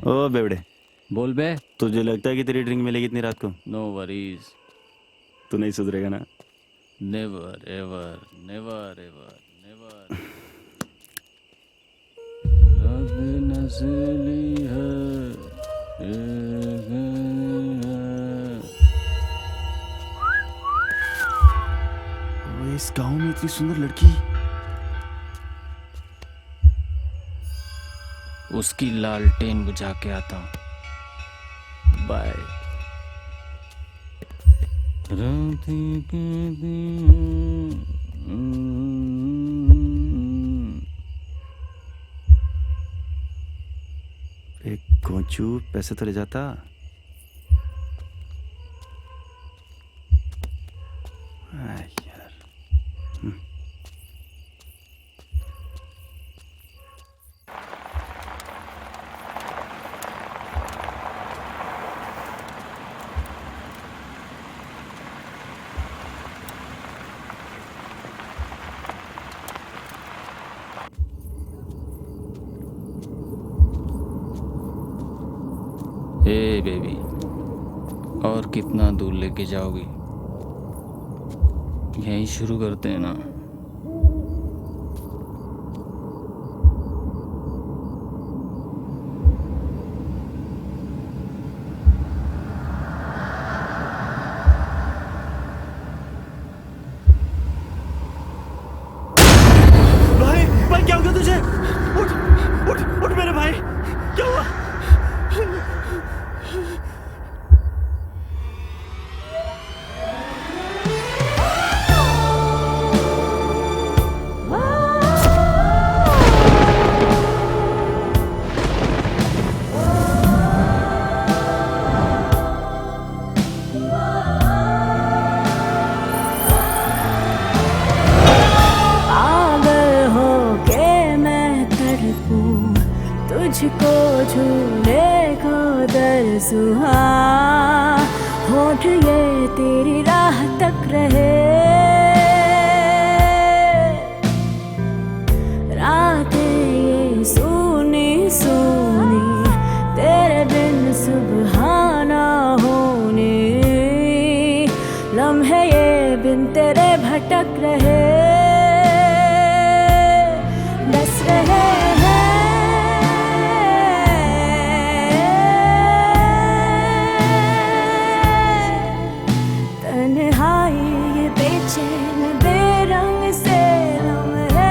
ओ बेवड़े, बोल बे। तुझे लगता है कि तेरी ड्रिंक मिलेगी इतनी रात को? No worries. तू नहीं सुधरेगा ना? Never ever never ever never. रब नस्ली है ये है। वो इस गांव में इतनी सुंदर लड़की। उसकी लालटेन बुझा के आता हूँ। बाय। एक कोचू पैसे तो ले जाता। आय यार। हे बेबी, और कितना दूर लेके जाओगी? यहीं शुरू करते हैं ना। भाई भाई क्या हो गया तुझे? उठ उठ उठ मेरे भाई, क्या हुआ? पागल हो के मैं तड़पूं, तुझको झूले को दरसुहा, होठ ये तेरी राह तक रहे, रातें ये सूनी सूनी, तेरे बिन सुबह ना होने, लम्हे ये बिन तेरे भटक रहे, डस रहे हैं। तन्हाई ये बेचैन बेरंग से लम्हे,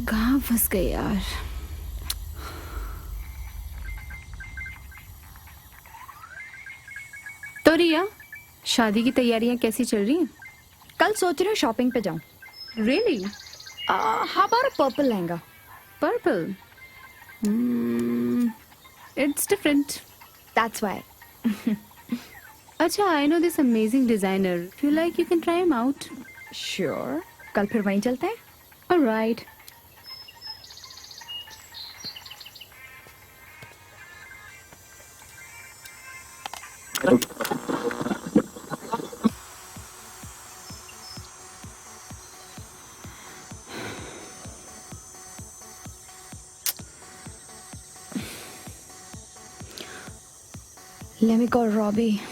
कहाँ फंस गए यार। तो रिया, शादी की तैयारियां कैसी चल रही हैं? कल सोच रही हूँ शॉपिंग पे जाऊँ। Really? How about purple lehenga? Purple? It's different. That's why. अच्छा, I know this amazing designer. If you like you can try him out. Sure, कल फिर वहीं चलते हैं। Alright. Let me call Robbie.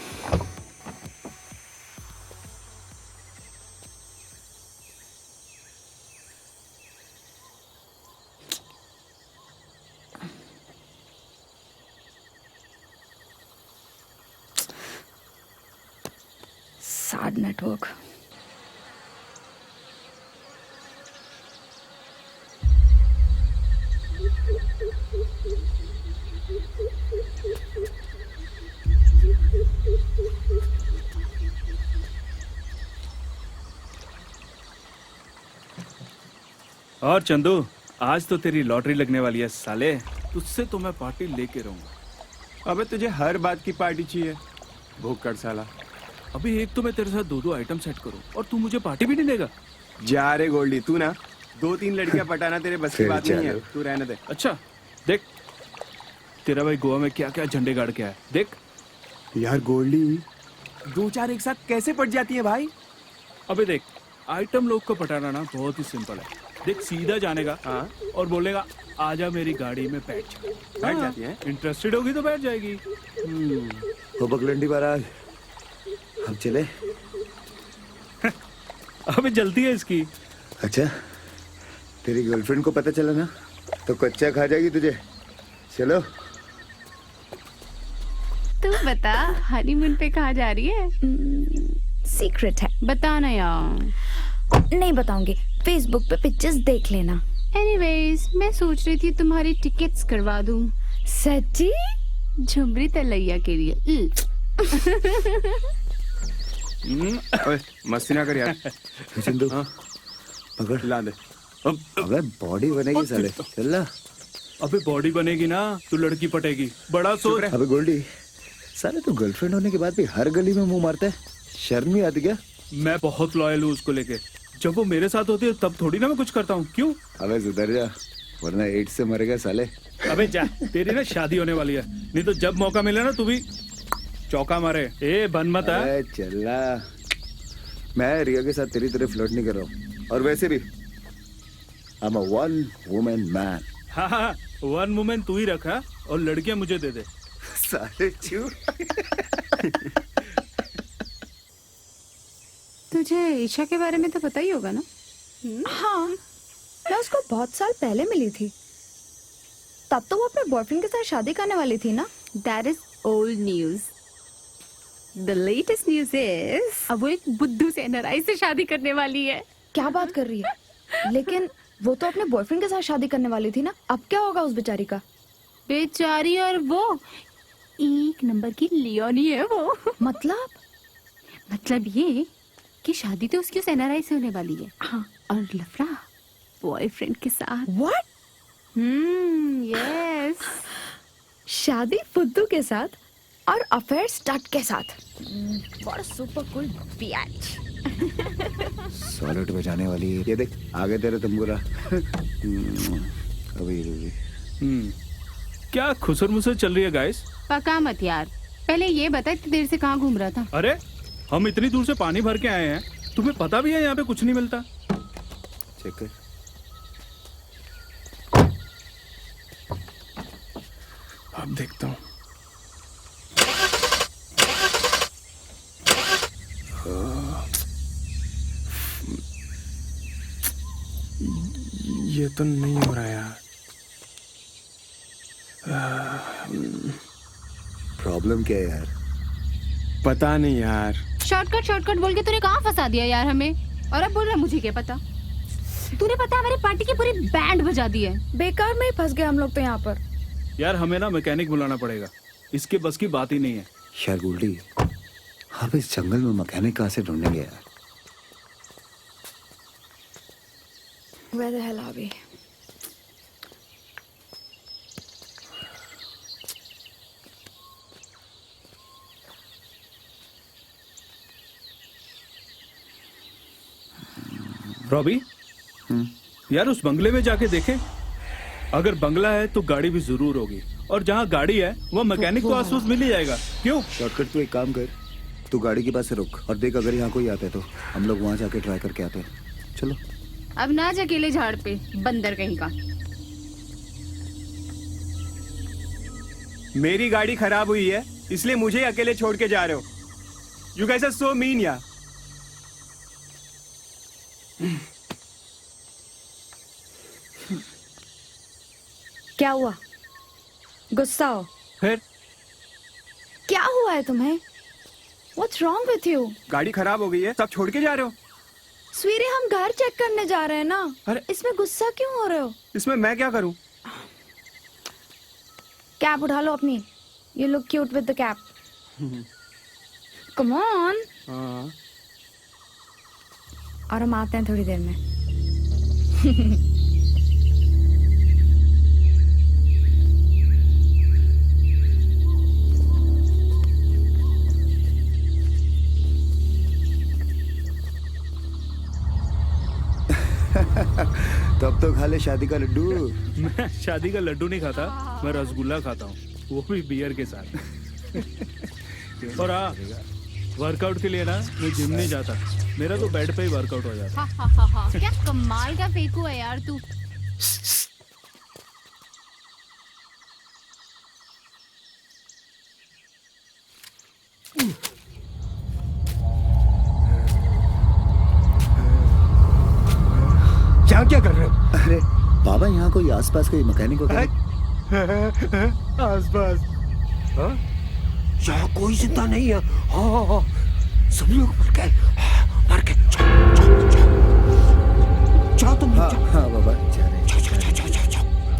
Sad network. और चंदू, आज तो तेरी लॉटरी लगने वाली है साले। तुझसे तो मैं पार्टी लेके रहूंगा। अबे तुझे हर बात की पार्टी चाहिए, भूख कर साला। अभी एक तो मैं तेरे साथ 2-2 आइटम सेट करूं और तू मुझे पार्टी भी नहीं देगा। जा रे गोल्डी, तू ना 2-3 लड़कियां पटाना तेरे बस की बात नहीं है, तू रहने दे। अच्छा देख, तेरा भाई गोवा में क्या क्या झंडे गाड़ के आया, देख। यार गोल्डी, 2-4 एक साथ कैसे पट जाती है भाई? अबे देख, आइटम लोग को पटाना ना बहुत ही सिंपल है। देख, सीधा जाने का हाँ। और बोलेगा आजा मेरी गाड़ी में बैठ जा। बैठ जाती है? इंटरेस्टेड होगी तो बैठ जाएगी। हो बगलंडी महाराज, हम चले? अबे जल्दी है इसकी। अच्छा, तेरी गर्लफ्रेंड को पता चला ना तो कच्चा खा जाएगी तुझे। चलो। तू बता, हनीमून पे कहाँ जा रही है? सीक्रेट है, बताना यार। नहीं बताऊंगी। फेसबुक पे पिक्चर्स देख लेना। एनीवेज, मैं सोच रही थी तुम्हारी टिकट्स करवा दूं सच्ची? झुमरी तलैया के लिए। ओए मस्ती ना कर यार। सिंधु, पकड़। ला दे। अबे बॉडी बनेगी साले, चल ना। अबे बॉडी बनेगी ना तो लड़की पटेगी, बड़ा सोच। अबे गोल्डी, साले तू गर्लफ्रेंड होने के बाद भी हर गली में मुंह मारता है, शर्म नहीं आती क्या? मैं बहुत लॉयल हूँ उसको लेके। जब वो मेरे साथ होती है तब थोड़ी ना मैं कुछ करता हूँ। क्यों? अबे सुधर जा, वरना एड्स से मरेगा साले। अबे जा, तेरी ना शादी होने वाली है, नहीं तो जब मौका मिले ना तू भी चौका मारे। ए बन मत। अबे चला, मैं रिया के साथ तेरी तरह फ्लर्ट नहीं कर रहा हूँ, और वैसे भी I'm a one woman man। हाँ, 1 वुमेन तू ही रखा और लड़कियां मुझे दे दे। साले चू। तुझे ईशा के बारे में तो पता ही होगा ना? हाँ, मैं उसको बहुत साल पहले मिली थी। तब तो वो अपने बॉयफ्रेंड के साथ शादी करने वाली थी ना? That is old news. The latest news is अब वो एक बुद्धू से NRI से शादी करने वाली है। क्या बात कर रही है? लेकिन वो तो अपने बॉयफ्रेंड के साथ शादी करने वाली थी ना? अब क्या होगा उस बेचारी का? बेचारी, और वो एक नंबर की लियोनी है वो। मतलब ये कि शादी तो उसकी उस NRI से होने वाली है। हाँ। और लफड़ा बॉयफ्रेंड के साथ। What? यस। शादी फुद्दू के साथ और अफेयर स्टड के साथ। What a super cool bitch। Solid बजाने वाली है। ये देख, आगे तेरे तंबूरा। अभी क्या खुसर मुसर चल रही है गाइस? पका मत यार, पहले ये बता इतनी देर से कहाँ घूम रहा था? अरे हम इतनी दूर से पानी भर के आए हैं, तुम्हें पता भी है यहाँ पे कुछ नहीं मिलता। चेक कर। अब देखता हूँ। ये तो नहीं हो रहा यार। प्रॉब्लम क्या है यार? पता नहीं यार। शॉर्टकट बोल के तूने कहाँ फंसा दिया यार हमें? और अब बोल रहा मुझे क्या पता? तूने पता हमारी पार्टी की पूरी बैंड बजा दी है। बेकार में ही फंस गए हम लोग तो यहाँ पर। यार हमें ना मैकेनिक बुलाना पड़ेगा, इसके बस की बात ही नहीं है। यार गोल्डी, आप इस जंगल में मैकेनिक कहाँ से ढूंढेंगे यार? Where the hell are we? Robbie, यार उस बंगले में जाके देखें। अगर बंगला है तो गाड़ी भी जरूर होगी, और जहाँ गाड़ी है वो मैकेनिक को आसपास मिल ही जाएगा। क्यों? शॉर्टकट तू एक काम कर, तू गाड़ी के पास से रुक और देख, अगर यहाँ कोई आता है तो हम लोग वहाँ जाके ट्राई करके आते हैं। चलो। अब ना जा अकेले झाड़ पे, बंदर कहीं का। मेरी गाड़ी खराब हुई है इसलिए मुझे अकेले छोड़ के जा रहे हो। You guys are so mean यार। क्या हुआ? गुस्सा हो? फिर क्या हुआ है तुम्हें? What's wrong with you? गाड़ी खराब हो गई है, सब छोड़ के जा रहे हो। सवेरे हम घर चेक करने जा रहे हैं ना। अरे इसमें गुस्सा क्यों हो रहे हो? इसमें मैं क्या करूं? कैप उठा लो अपनी। You look cute with the cap. Come on. हाँ। और हम आते हैं थोड़ी देर में। तब तो खा ले शादी का लड्डू। मैं शादी का लड्डू नहीं खाता, मैं रसगुल्ला खाता हूँ, वो भी बियर के साथ। और हाँ, वर्कआउट के लिए ना मैं जिम नहीं जाता, मेरा तो बेड पे ही वर्कआउट हो जाता। हा क्या कमाल का फेंकू है यार तू। क्या क्या कर रहे हो? अरे बाबा, यहाँ कोई आसपास कोई मैकेनिक वगैरह? आसपास यहाँ कोई जिंदा नहीं है। हाँ, सब लोग मर गए, मर गए। जाओ तुम, हाँ हाँ बाबा, जा रहे हैं।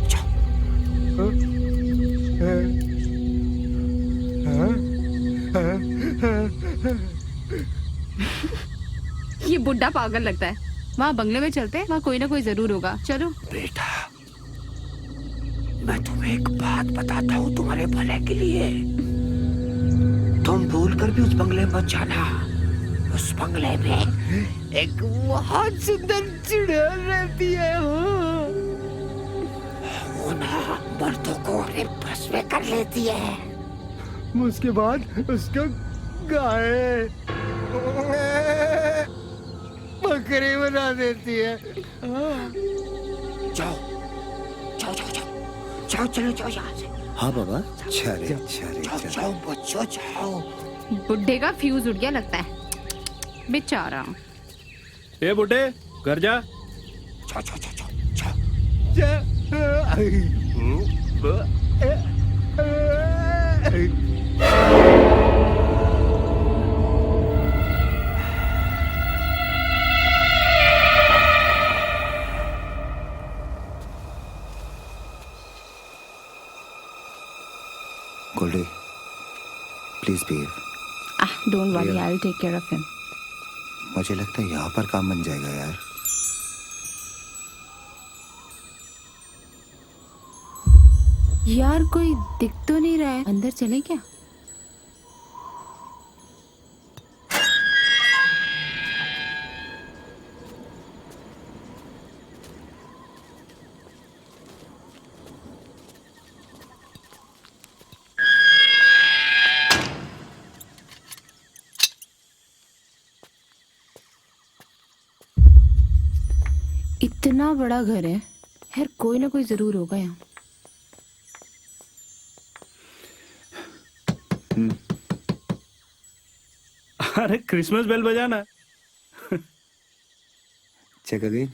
जाओ। ये बुड्ढा पागल लगता है। वहाँ बंगले में चलते हैं, वहाँ कोई ना कोई जरूर होगा। चलो। बेटा, मैं तुम्हें एक बात बताता हूँ तुम्हारे भले के लिए। तुम भूल कर भी उस बंगले में मत जाना। उस बंगले में एक बहुत सुंदर चुड़ैल रहती है। वो ना मर्दों को अपने बस में कर लेती है, उसके बाद उसको गाय बकरी बना देती है। जाओ जाओ जाओ जाओ जाओ, चलो जाओ यहाँ से। हाँ बाबा, जा रहे हैं, जा रहे हैं, जाओ जा रहे हैं। जाओ बच्चों, जाओ। बुड्ढे का फ्यूज उड़ गया लगता है, बेचारा। ए बुड्ढे, घर जा। जाओ जाओ जाओ जाओ Goldie, please behave. Don't worry, I will take care of him. मुझे लगता है यहाँ पर काम बन जाएगा यार। यार कोई दिख तो नहीं रहा है, अंदर चले क्या? इतना बड़ा घर है यार, कोई ना कोई जरूर होगा यहाँ। अरे क्रिसमस बेल बजाना। Check again.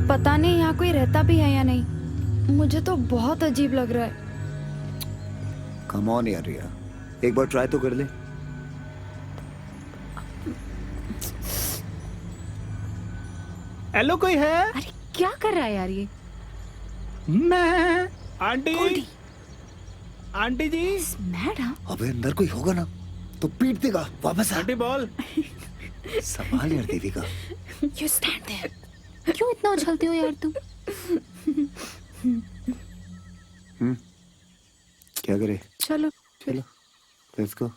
पता नहीं यहाँ कोई रहता भी है या नहीं, मुझे तो बहुत अजीब लग रहा है। कम ऑन यार रिया, एक बार ट्राई तो कर ले। हेलो, कोई है? अरे क्या कर रहा है यार ये? मैं आंटी, आंटी जी। मैडम, अबे अंदर कोई होगा ना तो पीट देगा। वापस आ। Aunty ball. संभाल यार देविका। You stand there. क्यों इतना उछलते हो यार तुम? क्या करे? चलो चलो, लेट्स गो।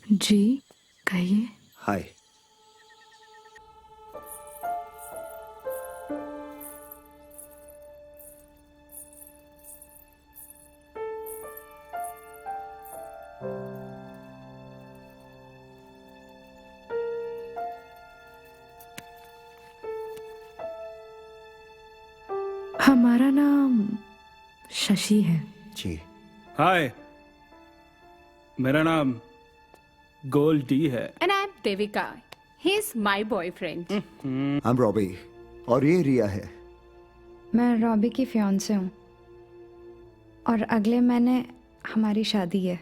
जी कहिए। हाय। हमारा नाम शशि है। जी। हाय, मेरा नाम गोल्डी है। And I am Devika, he is my boyfriend. I'm Robbie और ये रिया है। मैं रॉबी की फियांसे हूँ और अगले महीने हमारी शादी है।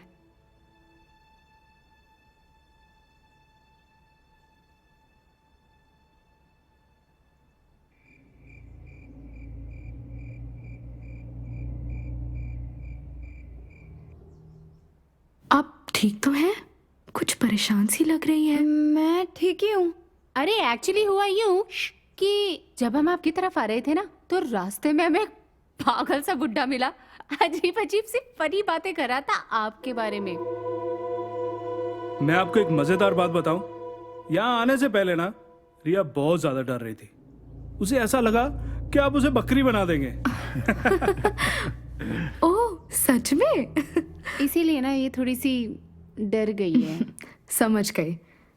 आप ठीक तो हैं? कुछ परेशान सी लग रही है। मैं ठीक ही हूँ। अरे एक्चुअली हुआ यूं कि जब हम आपकी तरफ आ रहे थे ना, तो रास्ते में हमें एक पागल सा बुड्ढा मिला, अजीब अजीब सी फनी बातें कर रहा था आपके बारे में। मैं आपको एक मजेदार बात बताऊं, यहाँ आने से पहले ना रिया बहुत ज्यादा डर रही थी। उसे ऐसा लगा कि आप उसे बकरी बना देंगे। ओह सच में? इसीलिए ना ये थोड़ी सी डर गई है। समझ गए,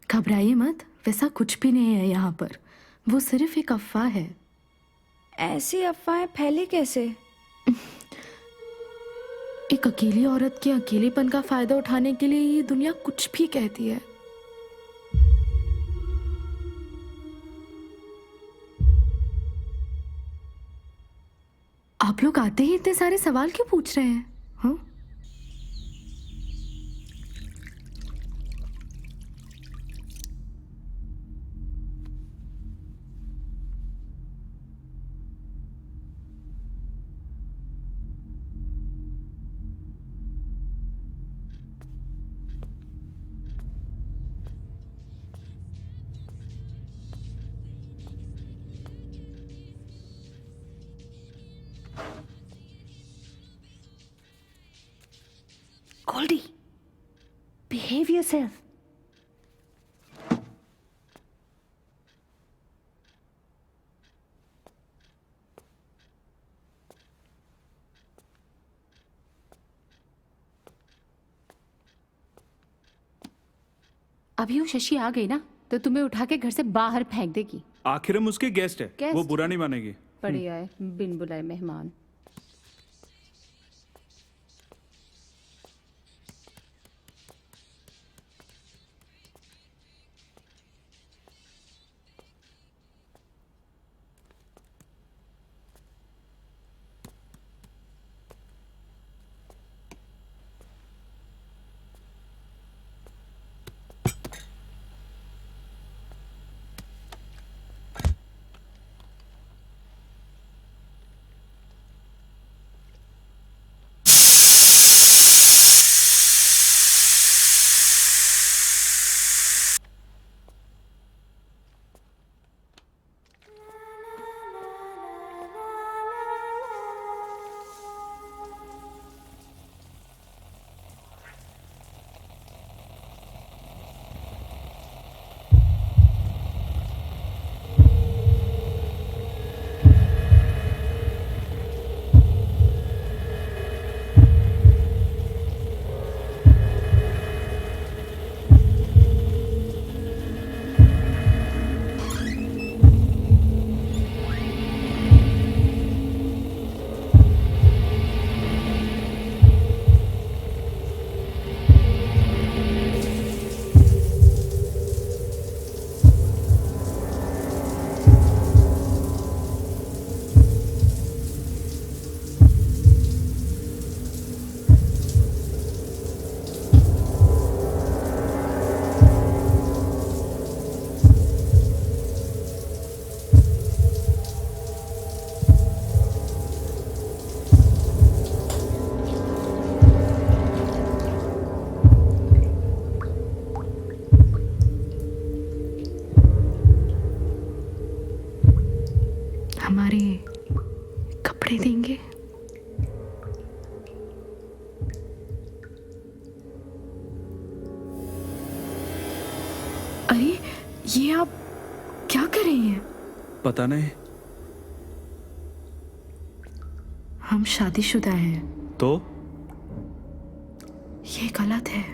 घबराइए मत, वैसा कुछ भी नहीं है यहाँ पर, वो सिर्फ एक अफवाह है। ऐसी अफवाहें फैली कैसे? एक अकेली औरत के अकेलेपन का फायदा उठाने के लिए ये दुनिया कुछ भी कहती है। आप लोग आते ही इतने सारे सवाल क्यों पूछ रहे हैं? हाँ? Goldie, behave yourself. अभी वो शशि आ गई ना तो तुम्हें उठा के घर से बाहर फेंक देगी। आखिर हम उसके गेस्ट है, गेस्ट? वो बुरा नहीं मानेगी। बढ़िया है, बिन बुलाए मेहमान। हमारे कपड़े देंगे? अरे ये आप क्या कर रही हैं? पता नहीं। हम शादीशुदा हैं। तो ये गलत है।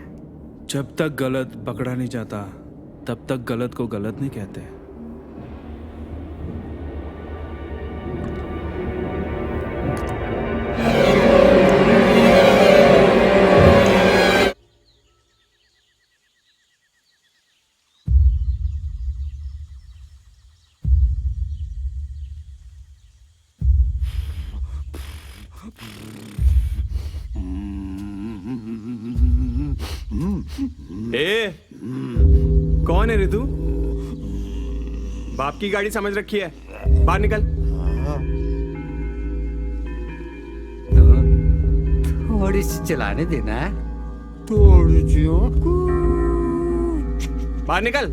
जब तक गलत पकड़ा नहीं जाता तब तक गलत को गलत नहीं कहते। ए, कौन है रे तू? बाप की गाड़ी समझ रखी है, बाहर निकल। थोड़ी सी चलाने देना है, थोड़ी सी बाहर निकल।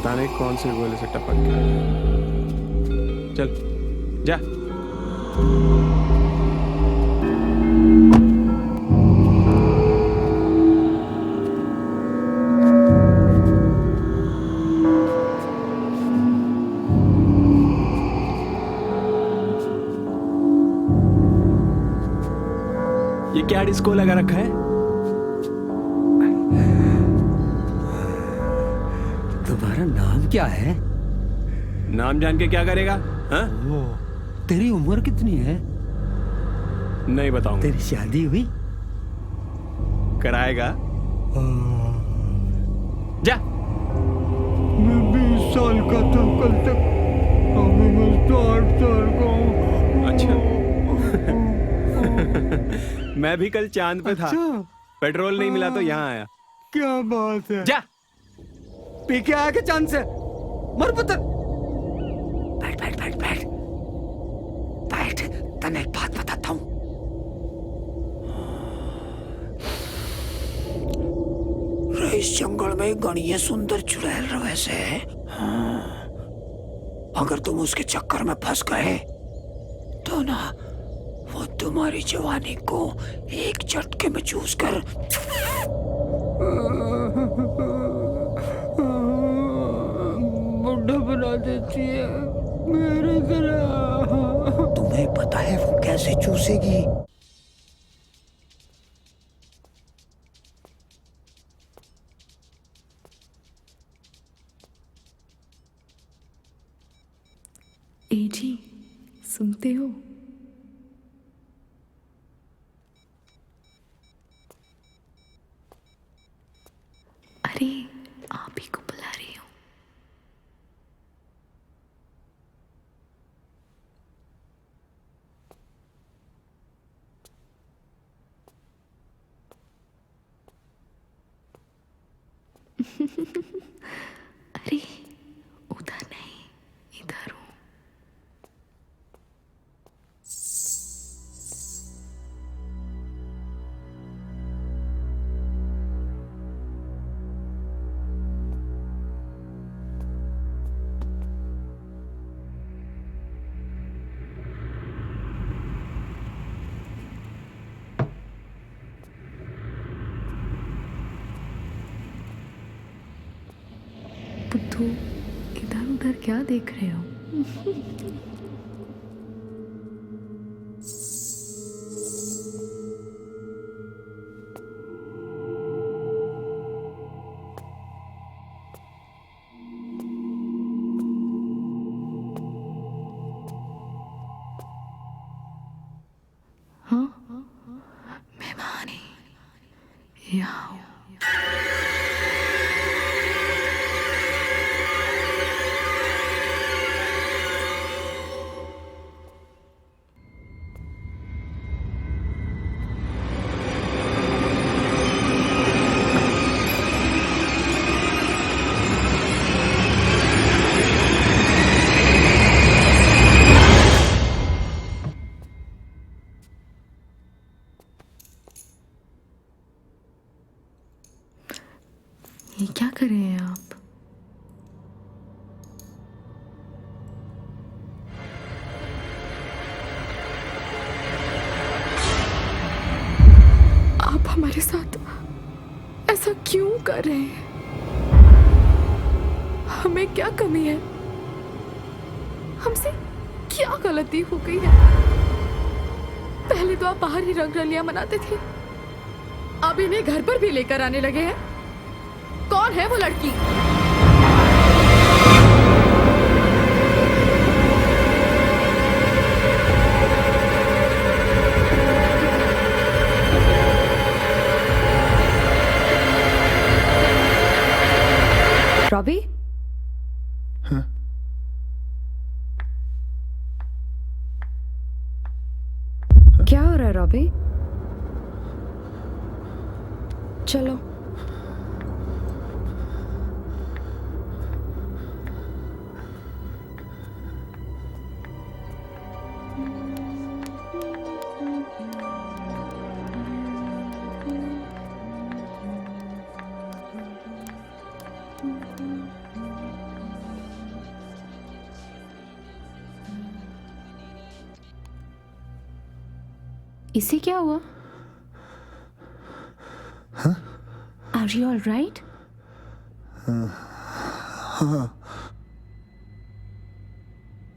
पता नहीं कौन से गोले से टपक गया। चल जा। ये क्या डिस्को लगा रखा है? तुम्हारा नाम क्या है? नाम जान के क्या करेगा? हाँ? तेरी उम्र कितनी है? नहीं बताऊंगा। तेरी शादी हुई? कराएगा? जा। मैं 20 साल का था कल तक। अभी मैं 60 साल का हूँ। अच्छा। मैं भी कल चांद पे था। पेट्रोल नहीं मिला तो यहाँ आया। क्या बात है? जा। पी के आया के चांद से? मर पुत्र। बैठ बैठ बैठ बैठ बैठ। तने एक बात बताता हूँ। इस जंगल में गणिये सुंदर चुड़ैल रहे से। अगर तुम उसके चक्कर में फंस गए तो ना वो तुम्हारी जवानी को एक झटके में चूस कर बुढ़ा बना देती है मेरे तरह। तुम्हें पता है वो कैसे चूसेगी? ए जी, सुनते हो? अरे आप ही को बुला रही हूँ। अरे उधर नहीं, इधर हूँ। बुद्धू, इधर उधर क्या देख रहे हो? हाँ, मैं मानी यहाँ हूँ। ये क्या कर रहे हैं आप? आप हमारे साथ ऐसा क्यों कर रहे हैं? हमें क्या कमी है? हमसे क्या गलती हो गई है? पहले तो आप बाहर ही रंग रलियां मनाते थे, अब इन्हें घर पर भी लेकर आने लगे हैं। कौन है वो लड़की? रॉबी? हाँ? क्या हो रहा है रॉबी? चलो। इसे क्या हुआ? Are you all right?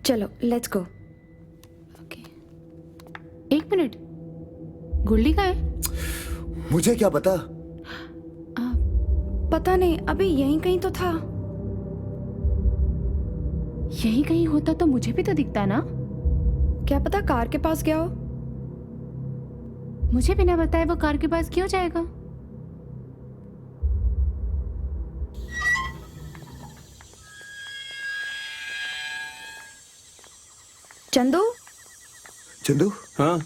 चलो लेट्स गो। Okay. एक मिनट, गोल्डी कहाँ है? मुझे क्या पता? पता नहीं, अभी यहीं कहीं तो था। यही कहीं होता तो मुझे भी तो दिखता ना। क्या पता कार के पास गया हो। मुझे बिना बताए वो कार के पास क्यों जाएगा? चंदू, चंदू, हाँ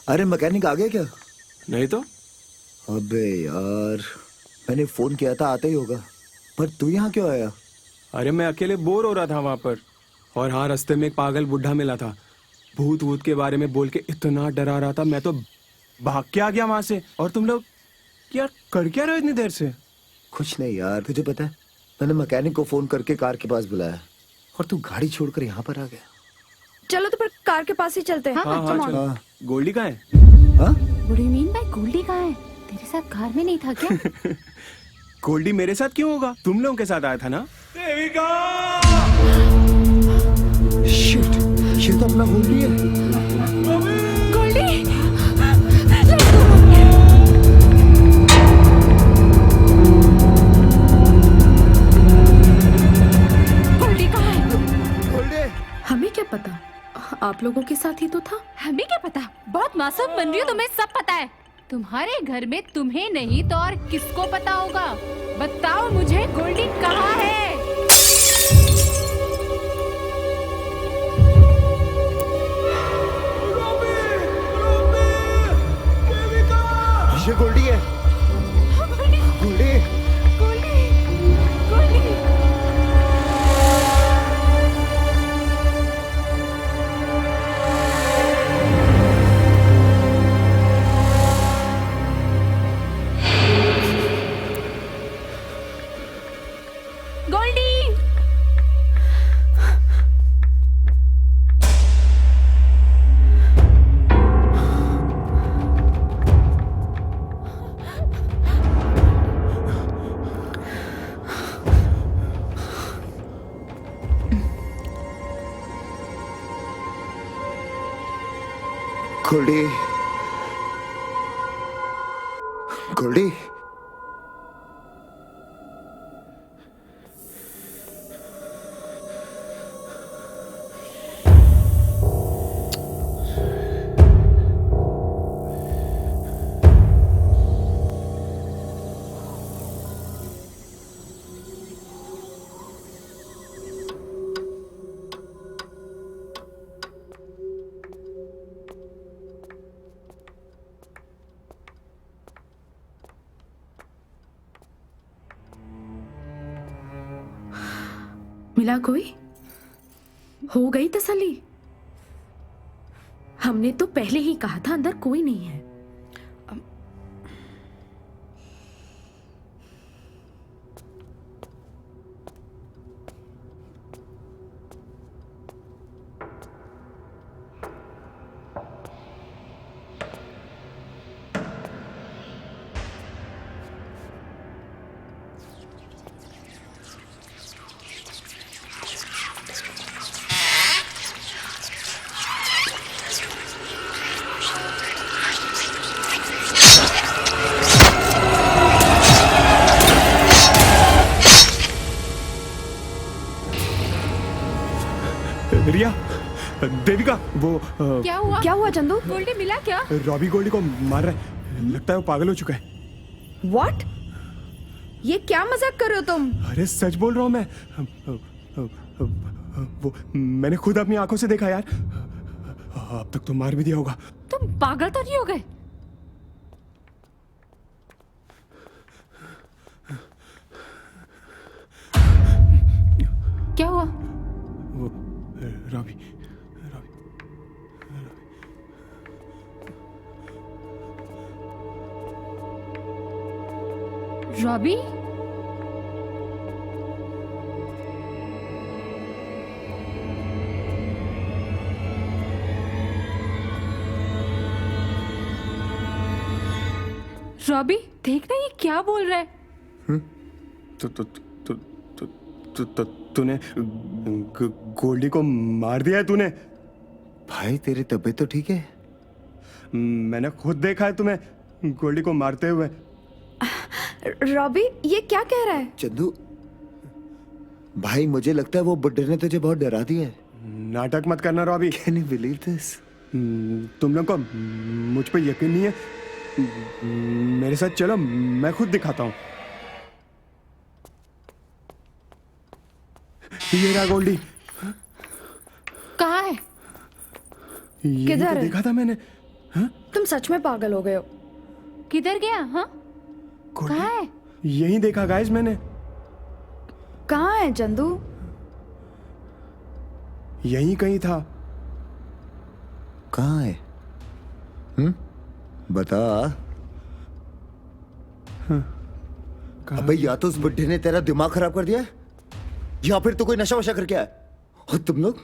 अरे मैकेनिक आ गया क्या? नहीं तो अबे यार, मैंने फोन किया था आते ही होगा, पर तू यहाँ क्यों आया? अरे मैं अकेले बोर हो रहा था वहां पर, और हाँ रास्ते में एक पागल बुढ़ा मिला था, भूत वूत के बारे में बोल के इतना डरा रहा था, मैं तो भाग के आ गया वहां से। और तुम लोग यार कर क्या रहे हो इतनी देर से? कुछ नहीं यार, तुझे पता है मैंने मैकेनिक को फोन करके कार के पास बुलाया और तू गाड़ी छोड़कर यहाँ पर आ गया। चलो तो फिर कार के पास ही चलते हैं। हाँ, हाँ come हाँ on. चलो। गोल्डी कहाँ है? हाँ? What do you mean by Goldy कहाँ है? तेरे साथ कार में नहीं था क्या? गोल्डी मेरे साथ क्यों होगा? तुम लोगों के साथ आया था ना? शिट, ये तो अपना गोल्डी है। गोल्डी! गोल्डी कहाँ है? गोल्डी! हमें क्या पता, आप लोगों के साथ ही तो था। हमें क्या पता? बहुत मासूम बन रही हो, तुम्हें सब पता है। तुम्हारे घर में तुम्हें नहीं तो और किसको पता होगा? बताओ मुझे, गोल्डी कहाँ है? ये गोल्डी है। गोल्डी! गोल्डी! गोल्डी! गोल्डी! गोल्डी! गोल्डी! गोल्डी! मिला कोई? हो गई तसल्ली? हमने तो पहले ही कहा था अंदर कोई नहीं है। रिया, देविका, वो क्या हुआ? क्या हुआ चंदू? गोल्डी मिला क्या? रॉबी गोल्डी को मार रहा है, लगता है वो पागल हो चुका है। व्हाट? ये क्या मजाक कर रहे हो तुम? अरे सच बोल रहा हूँ मैं, वो मैंने खुद अपनी आंखों से देखा यार। अब तक तो मार भी दिया होगा। तुम पागल तो नहीं हो गए? क्या हुआ? वो रॉबी, रॉबी? रॉबी देखना ये क्या बोल रहा है। तूने गोल्डी को मार दिया है तूने? भाई तेरी तबीयत तो ठीक है? मैंने खुद देखा है तुम्हें गोल्डी को मारते हुए। रॉबी ये क्या कह रहा है? चंदू भाई मुझे लगता है वो बुड्ढे ने तुझे बहुत डरा दिया है। नाटक मत करना Robbie. Can you believe this? तुम लोग को मुझ पे यकीन नहीं है? मेरे साथ चलो, मैं खुद दिखाता हूँ। ये रहा गोल्डी। कहाँ है? ये किधर तो है? देखा था मैंने। तुम सच में पागल हो गए हो। किधर गया? हाँ गोल्डी कहाँ है? यही देखा गाइस मैंने। कहाँ है चंदू? यहीं कहीं था। कहाँ है? बता। अबे या तो उस बुड्ढे ने तेरा दिमाग खराब कर दिया है या फिर तो कोई नशा वशा करके आया और तुम लोग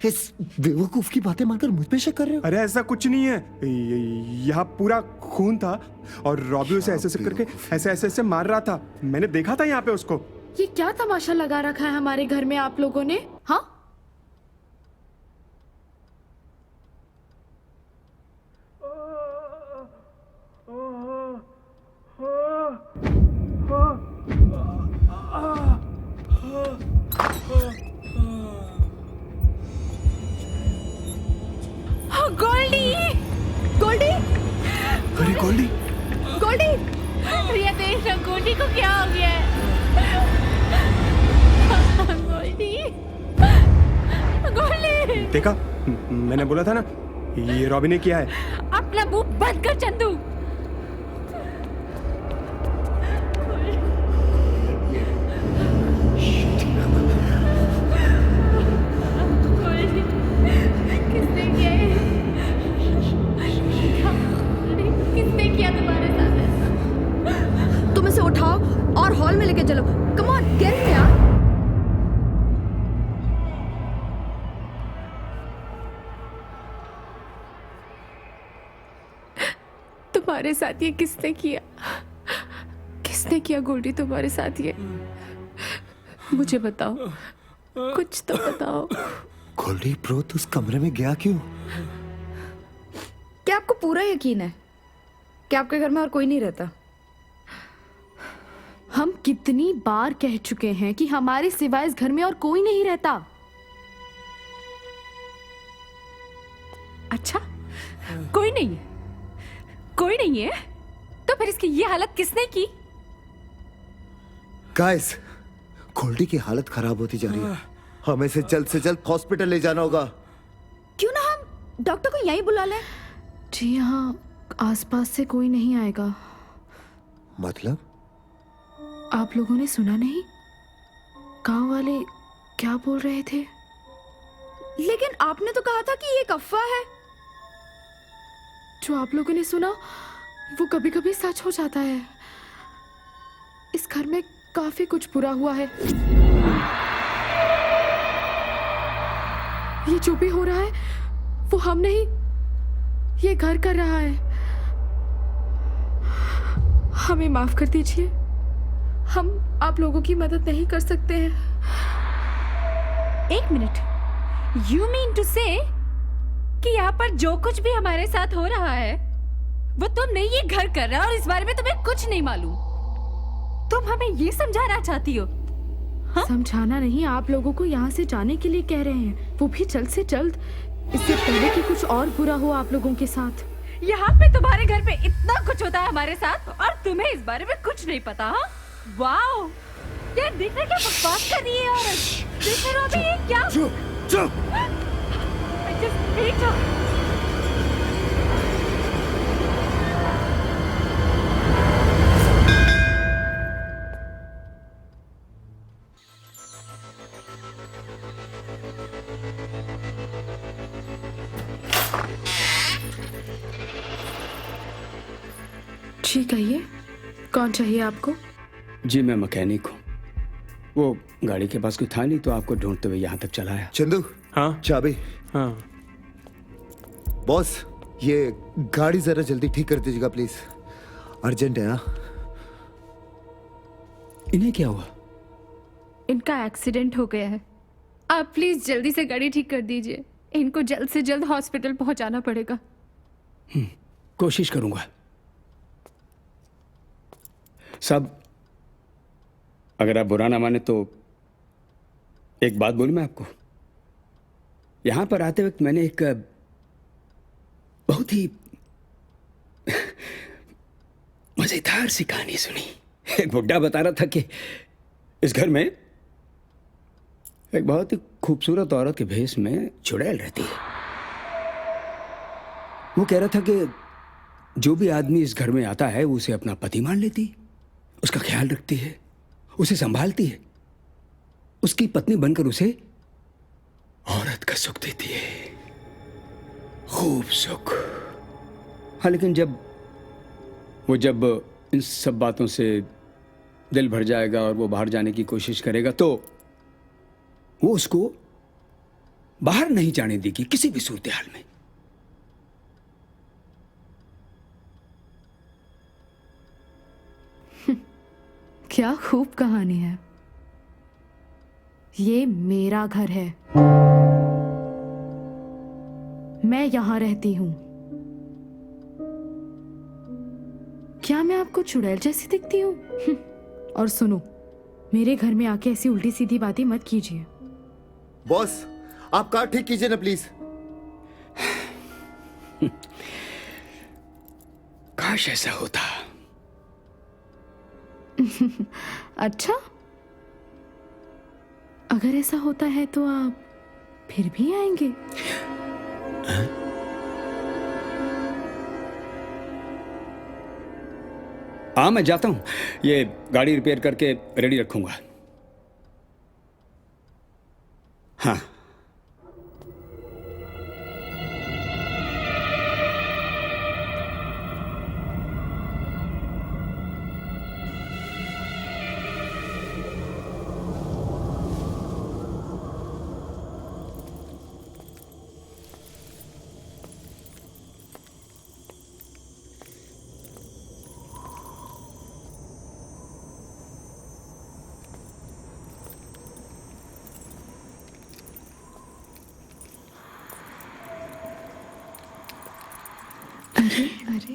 इस बेवकूफ की बातें मानकर मुझ पे शक कर रहे हो। अरे ऐसा कुछ नहीं है, यहाँ पूरा खून था और रॉबी उसे ऐसे ऐसे करके ऐसे मार रहा था। मैंने देखा था यहाँ पे उसको। ये क्या तमाशा लगा रखा है हमारे घर में आप लोगों ने? हाँ गोल्डी! गोल्डी! अरे गोल्डी! गोल्डी! रिया देख ना गोल्डी को क्या हो गया है। गोल्डी! गोल्डी! देखा, मैंने बोला था ना ये रॉबी ने किया है। अपना मुंह बंद कर चंदू। किसने किया है? किसने किया तुम्हारे साथ ऐसा? तुम इसे उठाओ और हॉल में लेके चलो। कम ऑन, गेट इन यार। तुम्हारे साथ ये किसने किया? किसने किया गोल्डी तुम्हारे साथ ये? मुझे बताओ, कुछ तो बताओ। गोल्डी ब्रो तू उस कमरे में गया क्यों? क्या आपको पूरा यकीन है कि आपके घर में और कोई नहीं रहता? हम कितनी बार कह चुके हैं कि हमारे सिवाय इस घर में और कोई नहीं रहता। अच्छा कोई नहीं है, कोई नहीं है तो फिर इसकी ये हालत किसने की? गाइस गोल्डी की हालत खराब होती जा रही है, हमें इसे जल्द से जल्द हॉस्पिटल ले जाना होगा। क्यों ना हम डॉक्टर को यहीं बुला लें? जी यहाँ आसपास से कोई नहीं आएगा। मतलब? आप लोगों ने सुना नहीं? गांव वाले क्या बोल रहे थे? लेकिन आपने तो कहा था कि ये एक अफवाह है। जो आप लोगों ने सुना वो कभी कभी सच हो जाता है। इस घर में काफी कुछ बुरा हुआ है। ये जो भी हो रहा है वो हम नहीं, ये घर कर रहा है। हमें माफ कर दीजिए, हम आप लोगों की मदद नहीं कर सकते हैं। एक मिनट, यू मीन टू से कि यहाँ पर जो कुछ भी हमारे साथ हो रहा है वो तुम नहीं, ये घर कर रहा है और इस बारे में तुम्हें कुछ नहीं मालूम? तुम हमें ये समझाना चाहती हो? हाँ? समझाना नहीं, आप लोगों को यहाँ से जाने के लिए कह रहे हैं, वो भी जल्द से जल्द, इससे पहले कि कुछ और बुरा हो आप लोगों के साथ। यहाँ पे तुम्हारे घर पे इतना कुछ होता है हमारे साथ और तुम्हें इस बारे में कुछ नहीं पता? हाँ? वाओ, यार देखना क्या बकवास कर रही है औरत। देखो रॉबी ये क्या? चुप चुप। Just wait up. जी कहिए, कौन चाहिए आपको? जी मैं मैकेनिक हूँ। वो गाड़ी के पास कोई था नहीं तो आपको ढूंढते हुए यहाँ तक चला आया। चंदू हाँ चाबी। हाँ बॉस ये गाड़ी जरा जल्दी ठीक कर दीजिएगा प्लीज। अर्जेंट है। हाँ, इन्हें क्या हुआ? इनका एक्सीडेंट हो गया है। आप प्लीज जल्दी से गाड़ी ठीक कर दीजिए। इनको जल्द से जल्द हॉस्पिटल पहुंचाना पड़ेगा। कोशिश करूंगा। साहब, अगर आप बुरा ना माने तो एक बात बोलूं मैं आपको। यहां पर आते वक्त मैंने एक बहुत ही मजेदार सी कहानी सुनी। एक बुड्ढा बता रहा था कि इस घर में एक बहुत ही खूबसूरत औरत के भेष में चुड़ैल रहती है। वो कह रहा था कि जो भी आदमी इस घर में आता है वो उसे अपना पति मान लेती, उसका ख्याल रखती है, उसे संभालती है, उसकी पत्नी बनकर उसे औरत का सुख देती है, खूब सुख। हाँ, लेकिन जब इन सब बातों से दिल भर जाएगा और वो बाहर जाने की कोशिश करेगा तो वो उसको बाहर नहीं जाने देगी किसी भी सूरत हाल में। क्या खूब कहानी है। ये मेरा घर है, मैं यहां रहती हूं। क्या मैं आपको चुड़ैल जैसी दिखती हूँ? और सुनो, मेरे घर में आके ऐसी उल्टी सीधी बातें मत कीजिए। बॉस, आप कार ठीक कीजिए ना प्लीज। काश ऐसा होता। अच्छा, अगर ऐसा होता है तो आप फिर भी आएंगे? हाँ, मैं जाता हूं। ये गाड़ी रिपेयर करके रेडी रखूंगा। हाँ। अरे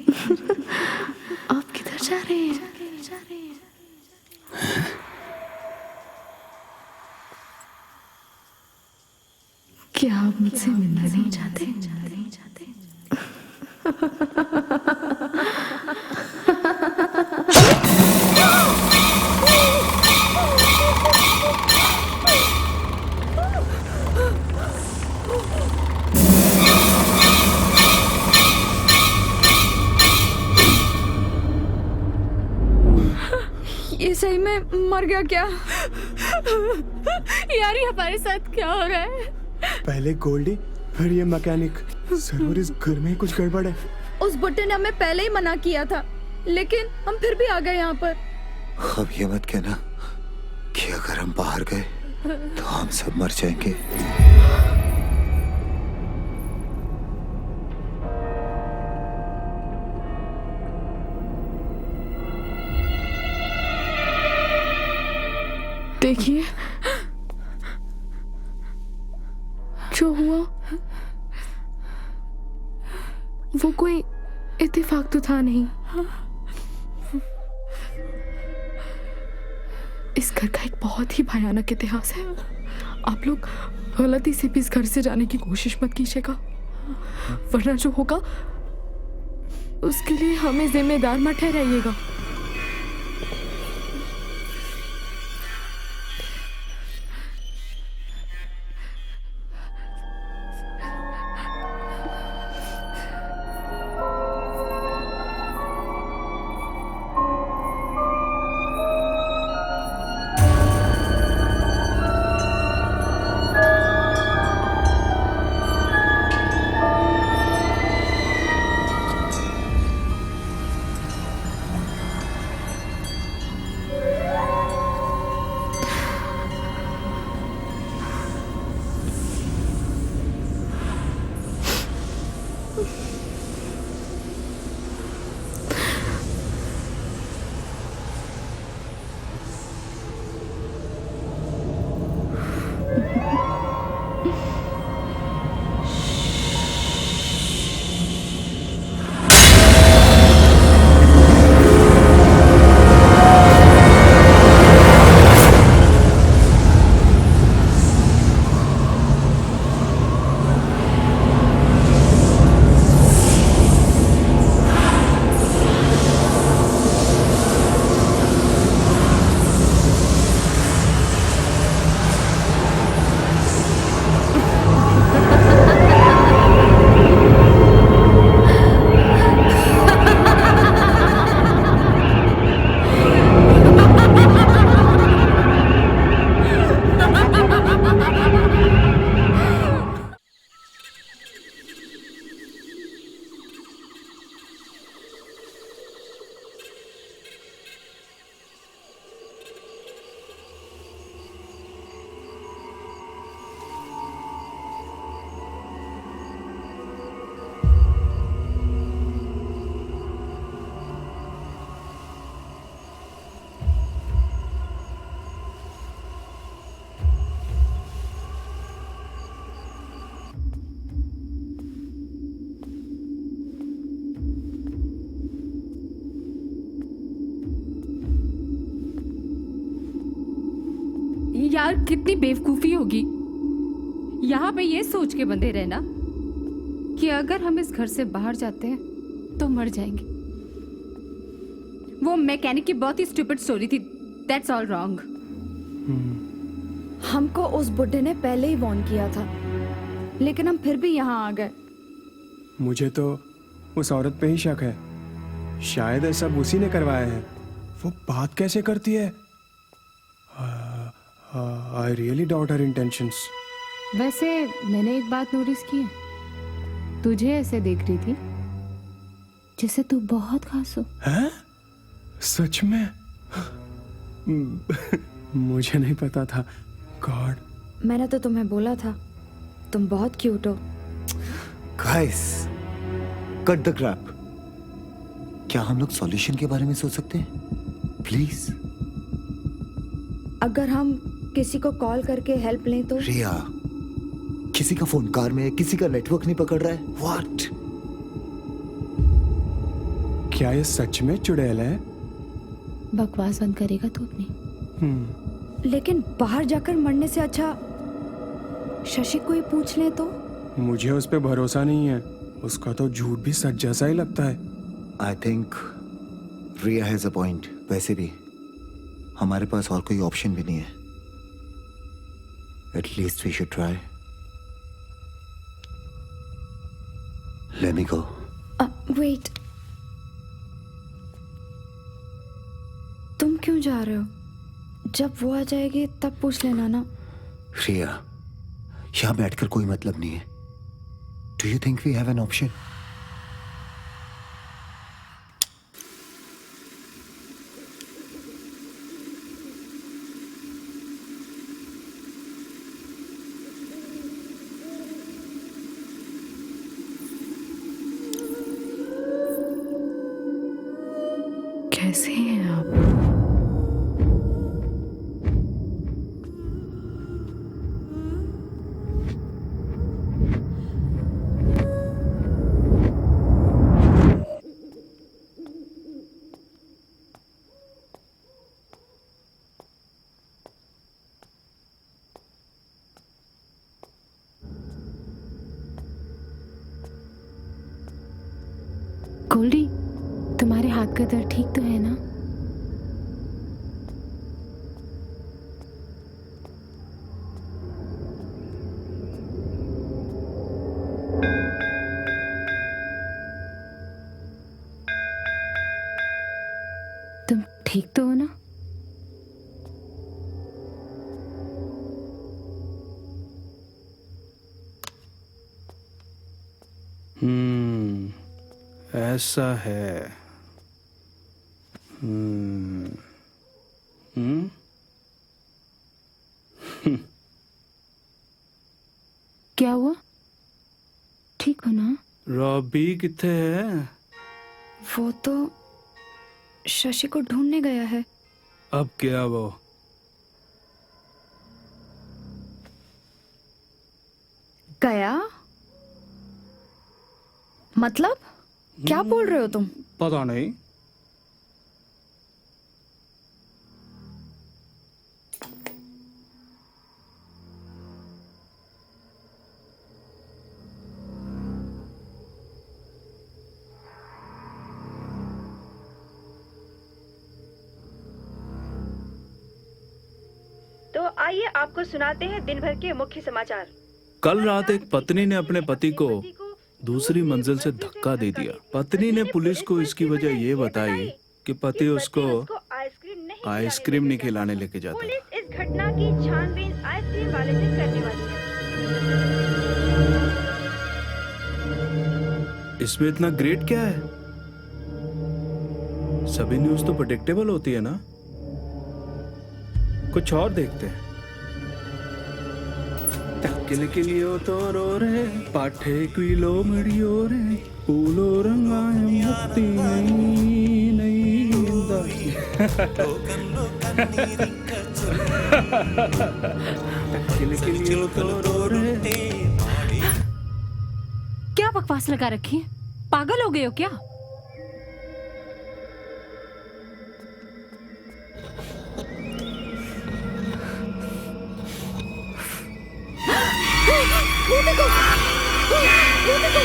आप किधर जा रहे हैं? क्या आप मुझसे मिलना नहीं चाहते? ये सही में मर गया क्या? यार, ये हमारे साथ क्या हो रहा है? पहले गोल्डी, फिर ये मैकेनिक। जरूर इस घर में ही कुछ गड़बड़ है। उस बुड्ढे ने हमें पहले ही मना किया था, लेकिन हम फिर भी आ गए यहाँ पर। अब ये मत कहना कि अगर हम बाहर गए तो हम सब मर जाएंगे। देखिए जो हुआ वो कोई इत्तेफाक तो था नहीं। इस घर का एक बहुत ही भयानक इतिहास है। आप लोग गलती से भी इस घर से जाने की कोशिश मत कीजिएगा, वरना जो होगा उसके लिए हमें जिम्मेदार मत ठहराइएगा। यार कितनी बेवकूफी होगी यहाँ पे ये सोच के बंधे रहना कि अगर हम इस घर से बाहर जाते हैं तो मर जाएंगे। वो मैकेनिक की बहुत ही स्टूपिड स्टोरी थी। That's all wrong. हमको उस बुड्ढे ने पहले ही वार्न किया था, लेकिन हम फिर भी यहाँ आ गए। मुझे तो उस औरत पे ही शक है। शायद ये सब उसी ने करवाया है। वो बात कैसे करती है? I really doubt her intentions. वैसे मैंने एक बात नोटिस की है, तुझे ऐसे देख रही थी जैसे तू बहुत खास हो। हैं? सच में? मुझे नहीं पता था। गॉड। मैंने तो तुम्हें बोला था तुम बहुत क्यूट हो। Guys, cut the crap. क्या हम लोग सॉल्यूशन के बारे में सोच सकते हैं प्लीज? अगर हम किसी को कॉल करके हेल्प लें तो? रिया, किसी का फोन कार में है, किसी का नेटवर्क नहीं पकड़ रहा है। व्हाट? क्या ये सच में चुड़ैल है? बकवास बंद करेगा तू अपनी? लेकिन बाहर जाकर मरने से अच्छा शशि को ही पूछ लें तो? मुझे उस पे भरोसा नहीं है। उसका तो झूठ भी सच जैसा ही लगता है। I think Riya has a point. वैसे भी हमारे पास और कोई ऑप्शन भी नहीं है। At least we should try. Let me go. Wait, तुम क्यों जा रहे हो? जब वो आ जाएगी तब पूछ लेना ना। रिया, यहां बैठकर कोई मतलब नहीं है। Do you think we have an option? कैसे हैं आप? गोल्डी, तुम्हारे हाथ का दर्द ठीक तो है ना? तुम ठीक तो हो ना? ऐसा है। क्या हुआ? ठीक हो ना? रॉबी किथे है? वो तो शशि को ढूंढने गया है। अब क्या वो? गया? मतलब क्या बोल रहे हो तुम? पता नहीं। तो आइए आपको सुनाते हैं दिन भर के मुख्य समाचार। कल रात एक पत्नी ने अपने पति को दूसरी मंजिल से धक्का दे दिया। पत्नी ने पुलिस को इसकी वजह ये बताई कि पति उसको आइसक्रीम नहीं खिलाने लेके जाता। पुलिस इस घटना की छानबीन आइसक्रीम वाले से करने वाली है। इसमें इतना ग्रेट क्या है? सभी न्यूज तो प्रेडिक्टेबल होती है ना। कुछ और देखते हैं। किलिकिलियो तो रो रे पाठे क्विलो मड़ियो रे पूलो रंगाय मुक्ति नहीं नहीं किलिकिलियो तो रो रे। क्या बकवास लगा रखी है? पागल हो गए हो क्या? देखो, वो देखो।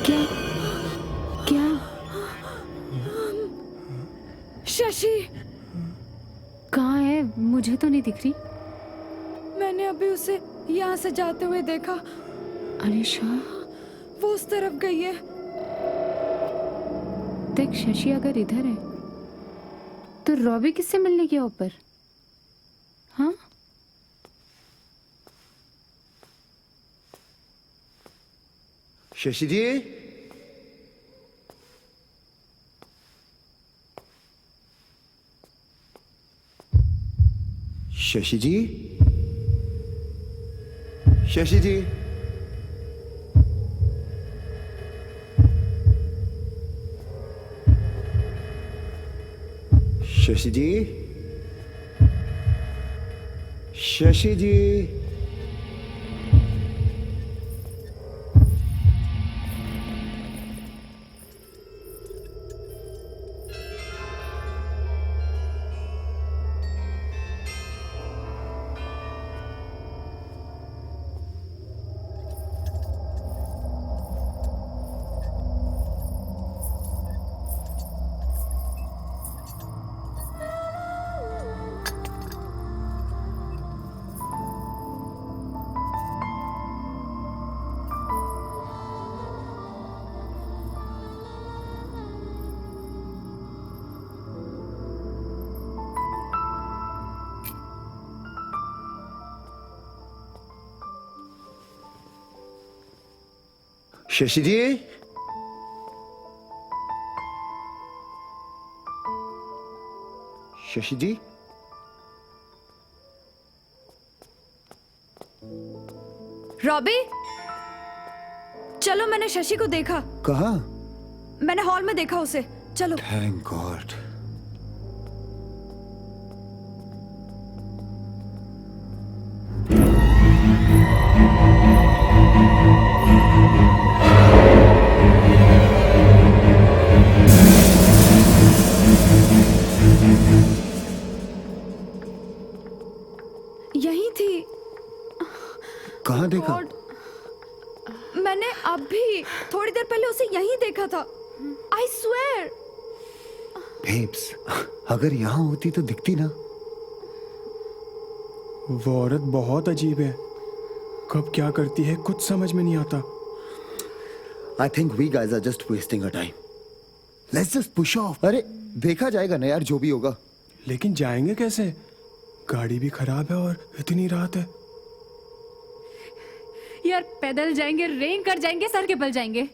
क्या क्या शशि, कहाँ है? मुझे तो नहीं दिख रही। मैंने अभी उसे यहाँ से जाते हुए देखा। अनिशा, वो उस तरफ गई है। देख, शशि अगर इधर है तो रॉबी किससे मिलने गया ऊपर? हाँ, शशि जी, शशि जी, शशि जी, शशि जी, शशि जी, शशि जी, शशि जी, रॉबी, चलो, मैंने शशि को देखा। कहाँ? मैंने हॉल में देखा उसे। चलो। Thank God. यही थी। कहाँ देखा? मैंने अभी थोड़ी देर पहले उसे यहीं देखा था। I swear. बेब्स, अगर यहाँ होती तो दिखती ना। वो औरत बहुत अजीब है, कब क्या करती है कुछ समझ में नहीं आता। I think we guys are just wasting our time. Let's just push off. अरे देखा जाएगा ना यार, जो भी होगा। लेकिन जाएंगे कैसे? गाड़ी भी खराब है और इतनी रात है। यार पैदल जाएंगे, रेन कर जाएंगे, सर के बल जाएंगे,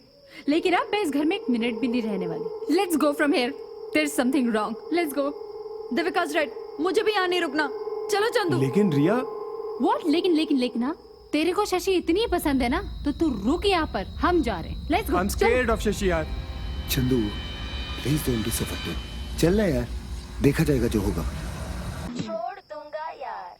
लेकिन अब मैं इस घर में एक मिनट भी नहीं रहने वाली। Let's go from here. There is something wrong. Let's go. Devika's right, मुझे भी यहाँ नहीं रुकना। चलो चंदू। लेकिन रिया। व्हाट लेकिन ना? तेरे को शशि इतनी पसंद है ना, तो तू रुक यहाँ पर, हम जा रहे हैं। Let's go. I'm scared of Shashi यार। चंदू, प्लीज डोंट बी सो फट्टू। चल ना यार, देखा जाएगा जो होगा। छोड़ दूंगा यार।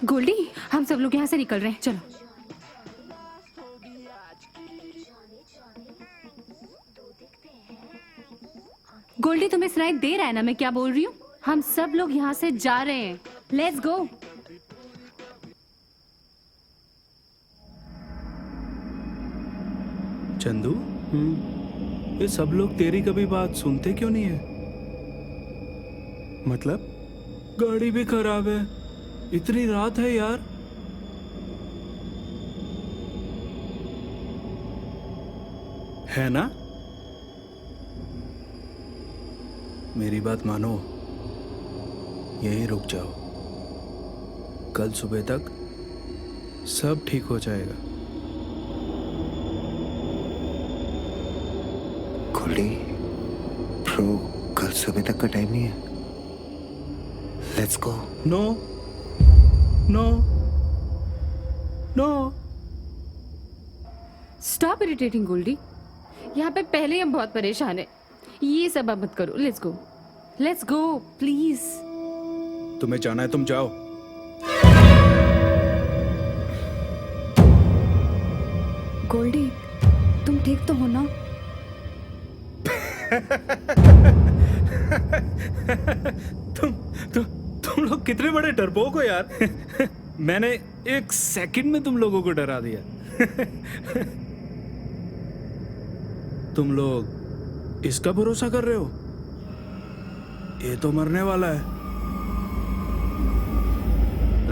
गोल्डी, हम सब लोग यहाँ से निकल रहे हैं, चलो। गोल्डी, तुम्हें सुनाई दे रहा है ना मैं क्या बोल रही हूँ? हम सब लोग यहाँ से जा रहे हैं। Let's go. चंदू, ये सब लोग तेरी कभी बात सुनते क्यों नहीं है? मतलब? गाड़ी भी खराब है, इतनी रात है यार। है ना? मेरी बात मानो, यहीं रुक जाओ। कल सुबह तक सब ठीक हो जाएगा। गोल्डी, प्रो, कल सुबह तक का टाइम नहीं है। Let's go. No no no. Stop irritating Goldie. यहाँ पे पहले ही हम बहुत परेशान हैं। ये सब अब मत करो। Let's go, let's go please. तुम्हें जाना है तुम जाओ। गोल्डी, तुम ठीक तो हो ना? तुम लोग कितने बड़े डरपोक हो यार। मैंने एक सेकंड में तुम लोगों को डरा दिया। तुम लोग इसका भरोसा कर रहे हो? ये तो मरने वाला है।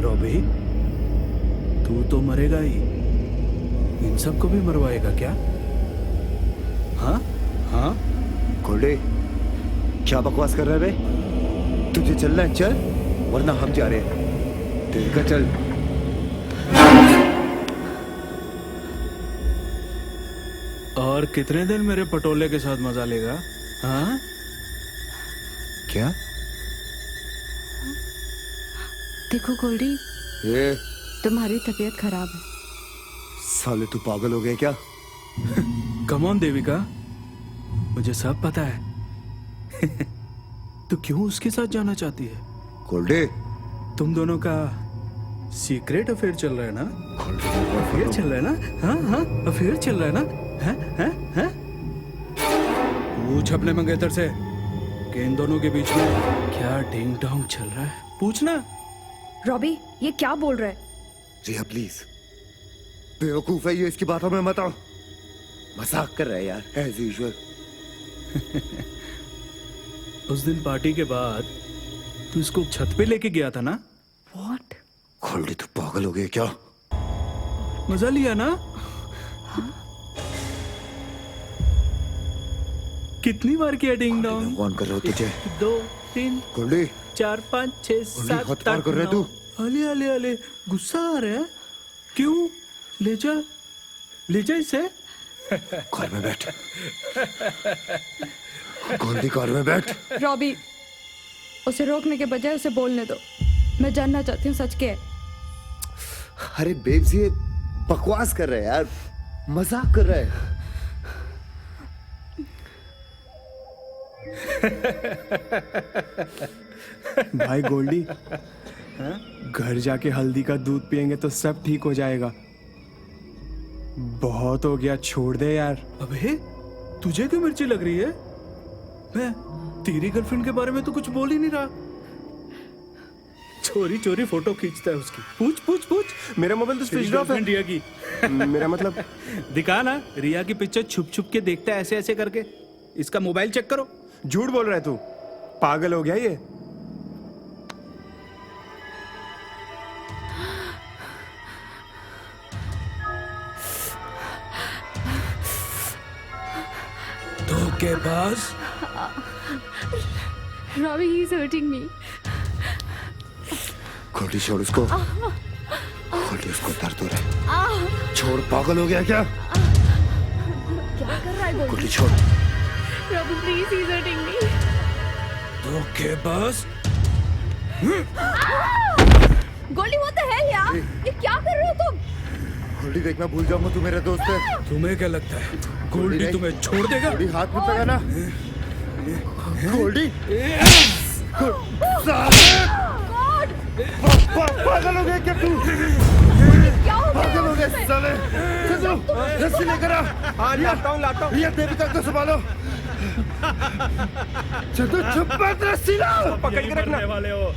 रॉबी, तू तो मरेगा ही, इन सबको भी मरवाएगा क्या? हाँ हाँ। गोल्डी, क्या बकवास कर रहे हैं बे? तुझे चलना है चल, वरना हम जा रहे हैं। तेरे का चल। और कितने दिन मेरे पटोले के साथ मजा लेगा? हाँ? क्या? देखो गोल्डी, ये तुम्हारी तबीयत खराब है। साले तू पागल हो गया क्या? कम ऑन देविका, मुझे सब पता है। तो क्यों उसके साथ जाना चाहती है? गोल्डी, तुम दोनों का सीक्रेट अफेयर चल रहा है ना? अफेयर चल रहा है ना? हाँ हाँ, अफेयर चल रहा है ना? हैं हैं हैं? पूछ अपने मंगेतर से कि इन दोनों के बीच में क्या डिंग डोंग चल रहा है। पूछना। रॉबी, ये क्या बोल रहा है? रिया प्लीज, बेवकूफ है ये, इसकी बातों में मत आओ। मजाक कर रहा है यार, एज यूजुअल। उस दिन पार्टी के बाद तू इसको छत पे लेके गया था ना? What? गोल्डी, तू पागल हो गया क्या? मजा लिया ना? कितनी बार किया डिंग डोंग? कौन कर रहा हो तुझे? 2 3 गोल्डी, 4 5 6 7 हाथ पार कर रहा है तू? अले अले अले, गुस्सा आ रहा है? क्यों? ले जा इसे। कार में बैठ। गोल्डी, कार में बैठ। रॉबी, उसे रोकने के बजाय उसे बोलने दो। मैं जानना चाहती हूँ सच क्या है। अरे बेब्स, ये बकवास कर रहा है यार, मजाक कर रहा है। भाई गोल्डी, घर जाके हल्दी का दूध पियेंगे तो सब ठीक हो जाएगा। बहुत हो गया, छोड़ दे यार। अबे, तुझे क्यों मिर्ची लग रही है? मैं तेरी गर्लफ्रेंड के बारे में तो कुछ बोल ही नहीं रहा। चोरी चोरी फोटो खींचता है उसकी। पूछ पूछ पूछ। मेरा मोबाइल तो स्विच ऑफ है। रिया की। मेरा मतलब दिखा ना, रिया की पिक्चर छुप छुप के देखता है ऐसे ऐसे करके। इसका मोबाइल चेक करो। झूठ बोल रहा है तू, पागल हो गया ये। के पास Robbie, he's hurting me. Goldy, छोड़ उसको। गोल्डी, उसको दर्द हो रहा है। छोड़, पागल हो गया क्या? क्या कर रहा है गोल्डी, छोड़। Robbie, please, he's hurting me. के पास गोल्डी, what the hell यार? ये क्या कर रहे हो तुम? गोल्डी, देख, मैं भूल जाऊंगा तू मेरा दोस्त है। तुम्हें क्या लगता है गोल्डी तुम्हें छोड़ देगा? गोल्डी, हाथ मत लगाना। गोल्डी, पागल हो गया क्या तू? पागल हो गया साले। चलो, रस्सी लेकर आ। हाँ, लाता हूँ। रिया, देविका को संभालो। चलो, चुप मत, रस्सी लाओ। पकड़ के रखना वाले हो।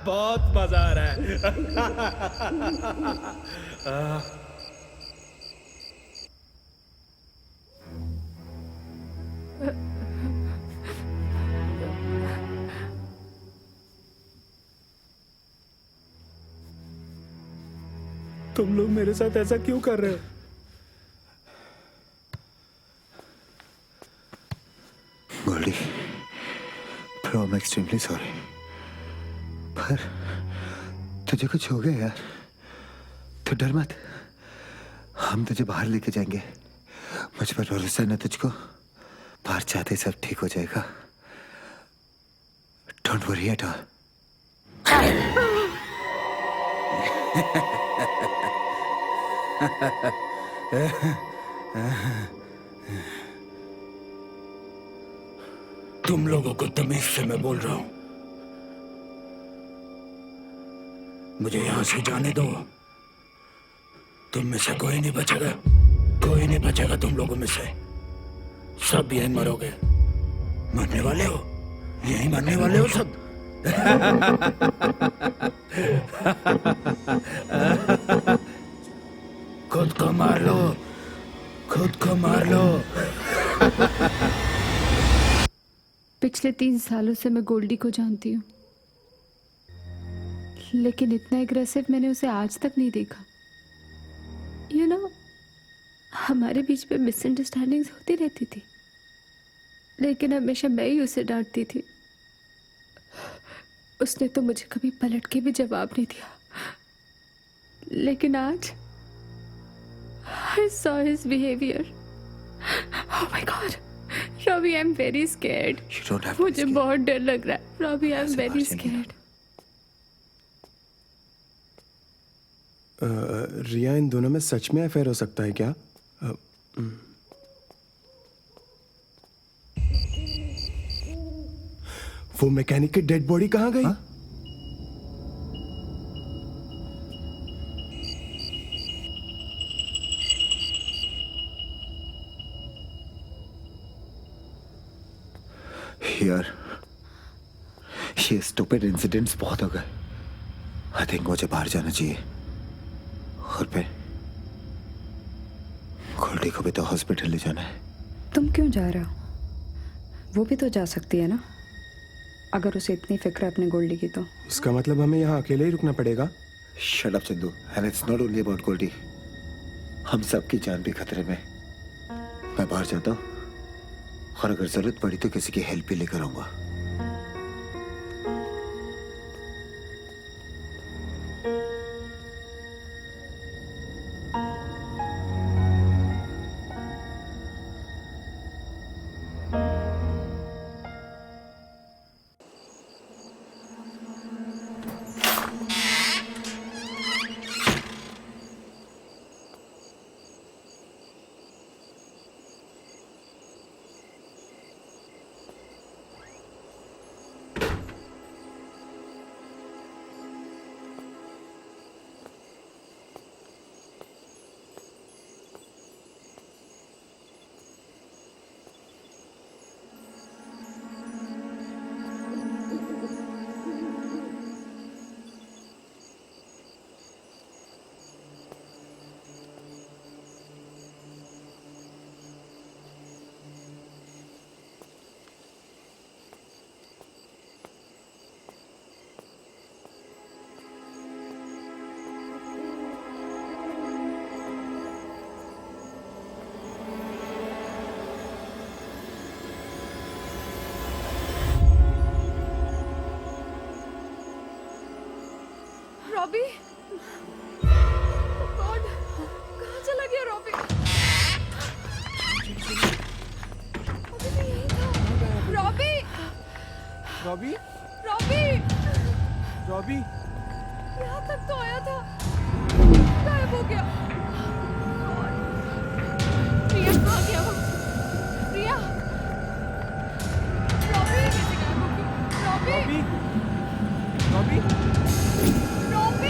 बहुत मजा आ रहा है। तुम लोग मेरे साथ ऐसा क्यों कर रहे हो? Goldie, bro, I'm extremely sorry। पर तुझे कुछ हो गया यार, तो डर मत, हम तुझे बाहर लेके जाएंगे। मुझ पर भरोसा है ना तुझको? बाहर जाते सब ठीक हो जाएगा। Don't worry at all. तुम लोगों को तमीज से मैं बोल रहा हूं, मुझे यहां से जाने दो। तुम में से कोई नहीं बचेगा, कोई नहीं बचेगा तुम लोगों में से। सब यहीं मरोगे। मरने वाले हो, यहीं मरने वाले हो सब। खुद को मार लो, खुद को मार लो। पिछले 3 सालों से मैं गोल्डी को जानती हूँ, लेकिन इतना एग्रेसिव मैंने उसे आज तक नहीं देखा। यू नो, हमारे बीच में मिसअंडरस्टैंडिंग्स होती रहती थी, लेकिन हमेशा मैं ही उसे डांटती थी। उसने तो मुझे कभी पलट के भी जवाब नहीं दिया, लेकिन आज I saw his behavior. Oh my God, Robbie, I'm very scared. You don't have to be मुझे scared. बहुत डर लग रहा है। Robbie, I'm ऐसे very बात नहीं है। scared. रिया, इन दोनों में सच में अफेयर हो सकता है क्या? वो मैकेनिक की डेड बॉडी कहाँ गई? यार, ये स्टूपिड इंसिडेंट्स बहुत हो गए। आई थिंक मुझे बाहर जाना चाहिए। और फिर गोल्डी को भी तो हॉस्पिटल ले जाना है। तुम क्यों जा रहे हो? वो भी तो जा सकती है ना, अगर उसे इतनी फिक्र है अपने गोल्डी की तो। इसका मतलब हमें यहाँ अकेले ही रुकना पड़ेगा? Shut up Chandu, and it's not only about Goldie. हम सबकी जान भी खतरे में। मैं बाहर जाता हूँ, और अगर जरूरत पड़ी तो किसी की हेल्प भी लेकर आऊंगा। रॉबी, गॉड, कहाँ चला गया रॉबी? अभी तो यहीं था। रॉबी, रॉबी, रॉबी, रॉबी, यहाँ तक तो आया था, गायब हो गया। प्रिया कहाँ गया वो? प्रिया, रॉबी कैसे गायब हो गई? रॉबी, रॉबी, रॉबी,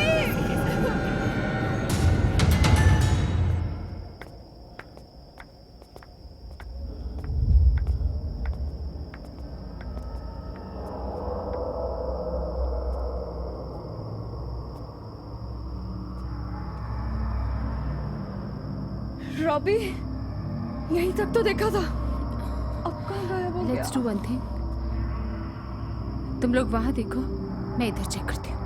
रॉबी, यहीं तक तो देखा था, अब कहाँ गायब हो गया? लेट्स डू वन थिंग, तुम लोग वहां देखो, मैं इधर चेक करती हूँ।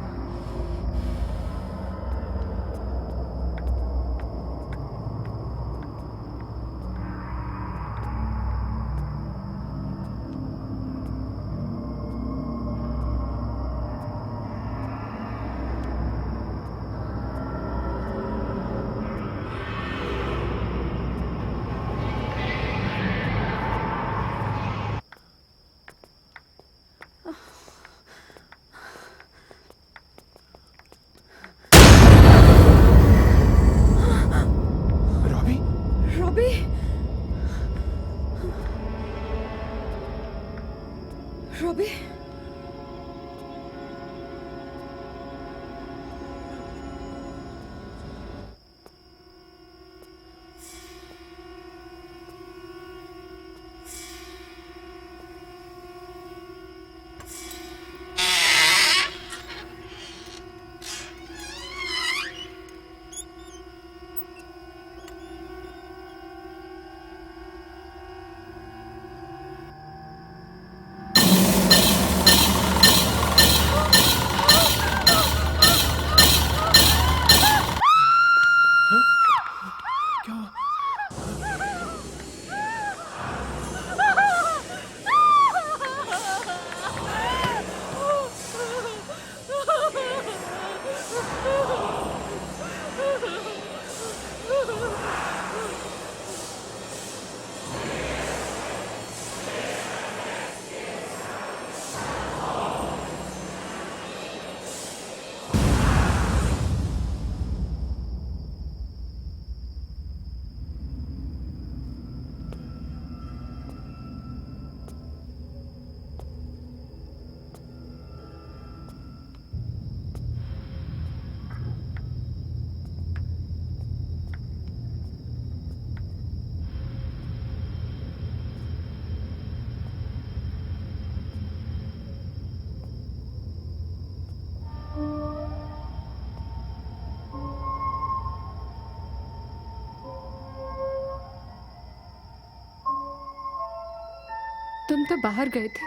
तुम तो बाहर गए थे,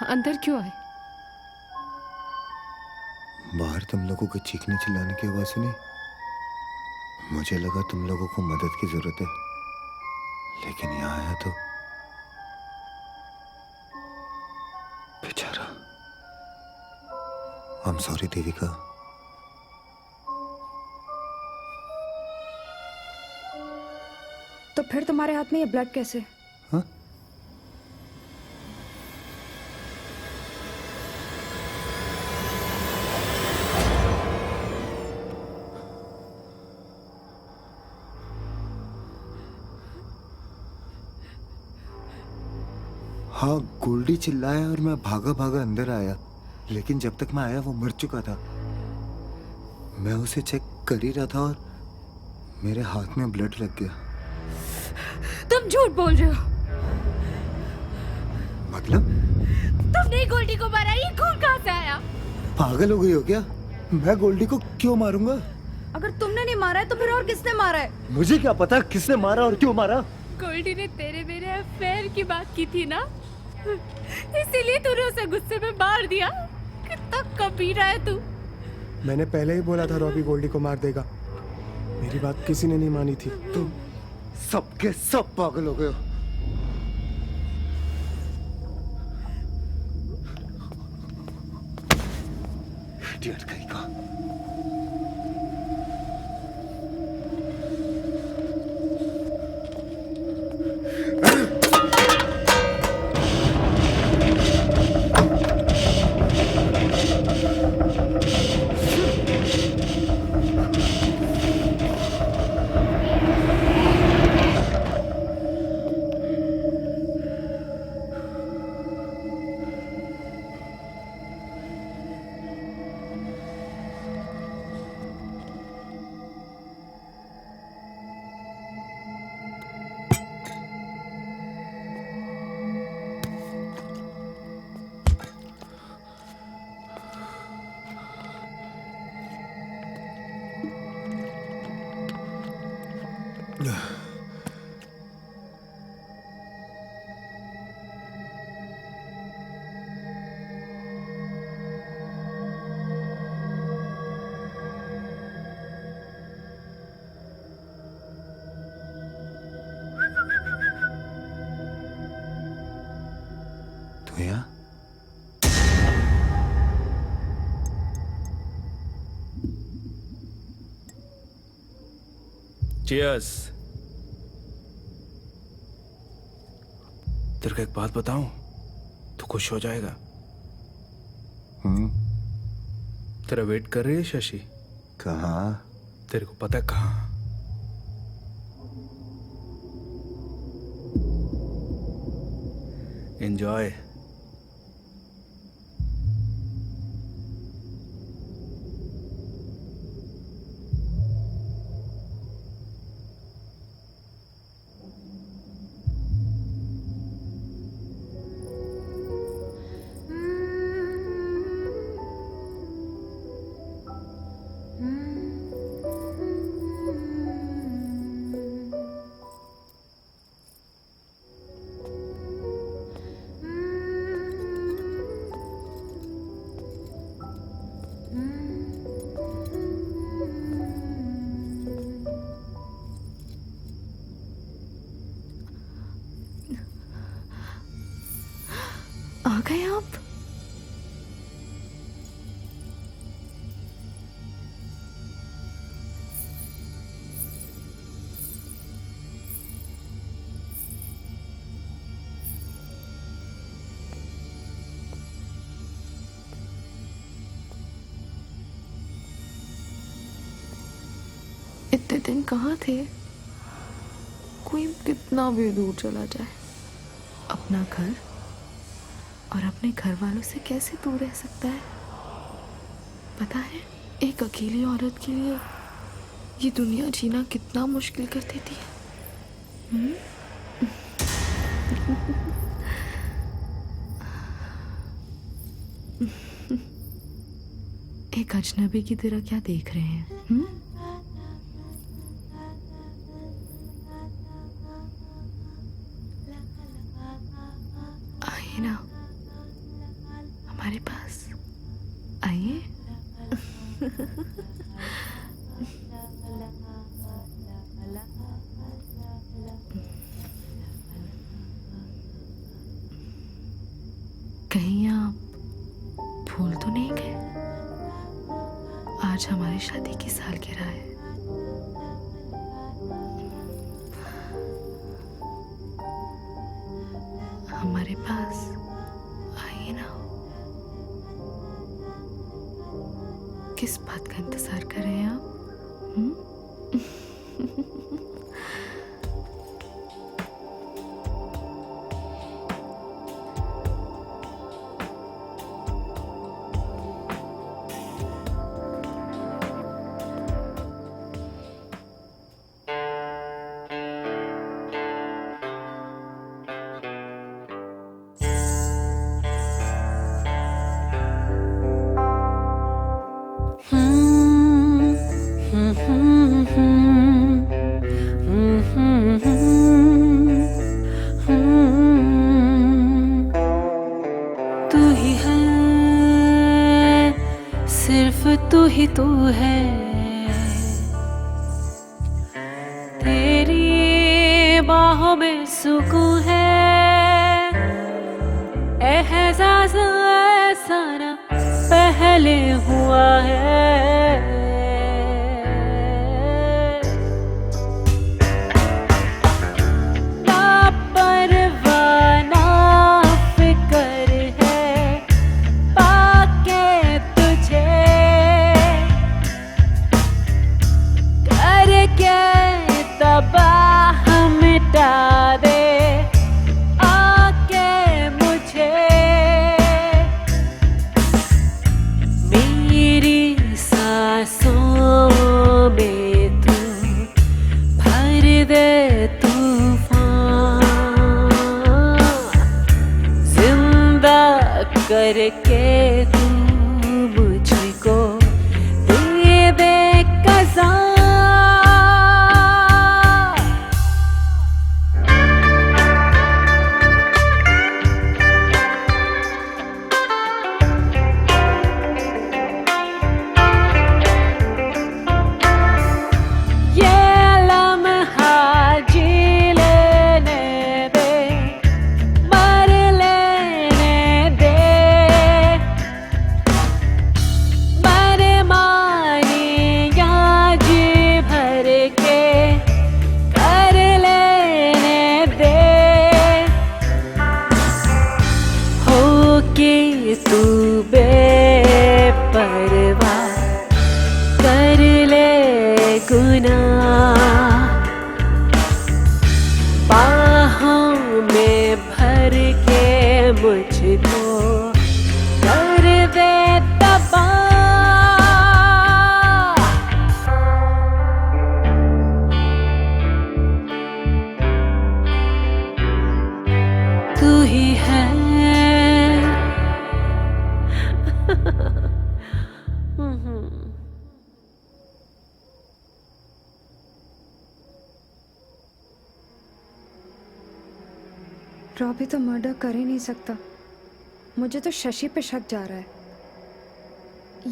अंदर क्यों आए? बाहर तुम लोगों के चीखने चिल्लाने की आवाज सुनी। मुझे लगा तुम लोगों को मदद की जरूरत है, लेकिन यहाँ आया तो बेचारा। I am sorry Devika. तो फिर तुम्हारे हाथ में ये ब्लड कैसे? हाँ? हाँ, गोल्डी चिल्लाया और मैं भागा भागा अंदर आया, लेकिन जब तक मैं आया वो मर चुका था। मैं उसे चेक कर ही रहा था और मेरे हाथ में ब्लड लग गया। तुम झूठ बोल रहे हो। मतलब? तुमने गोल्डी को मारा, ये खून कहाँ से आया? पागल हो गई हो क्या? मैं गोल्डी को क्यों मारूंगा? अगर तुमने नहीं मारा है तो फिर और किसने मारा है? मुझे क्या पता किसने मारा और क्यों मारा? गोल्डी ने तेरे मेरे अफेयर की बात की थी ना, इसीलिए तूने उसे गुस्से में मार दिया। कितना कमीना है तू। मैंने पहले ही बोला था रॉबी गोल्डी को मार देगा। मेरी बात किसी ने नहीं मानी थी। तुम सबके सब पागल हो गए हो। इडियट कहीं का। तू यहाँ? Cheers. तेरे को एक बात बताऊं, तू खुश हो जाएगा। तेरा वेट कर रही है शशि। कहाँ? तेरे को पता है कहाँ? एंजॉय। आ गए आप? इतने दिन कहाँ थे? कोई कितना भी दूर चला जाए, अपना घर और अपने घर वालों से कैसे दूर रह सकता है? पता है, एक अकेली औरत के लिए ये दुनिया जीना कितना मुश्किल कर देती है। एक अजनबी की तरह क्या देख रहे हैं? कहीं आप भूल तो नहीं गए? आज हमारी शादी की सालगिरह है। हमारे पास आइए ना। किस बात का इंतजार कर रहे हैं आप? तू ही है, सिर्फ तू ही तू है। तेरी बाहों में सुकून है, एहसास ऐसा ना पहले हुआ है। करके तू मुझको दे दे कज़ा। तू बेपरवाह कर ले गुनाह, बाहों में भर के मुझको कर दे तबाह। तू ही है रॉबी तो मर्डर कर ही नहीं सकता। मुझे तो शशि पे शक जा रहा है।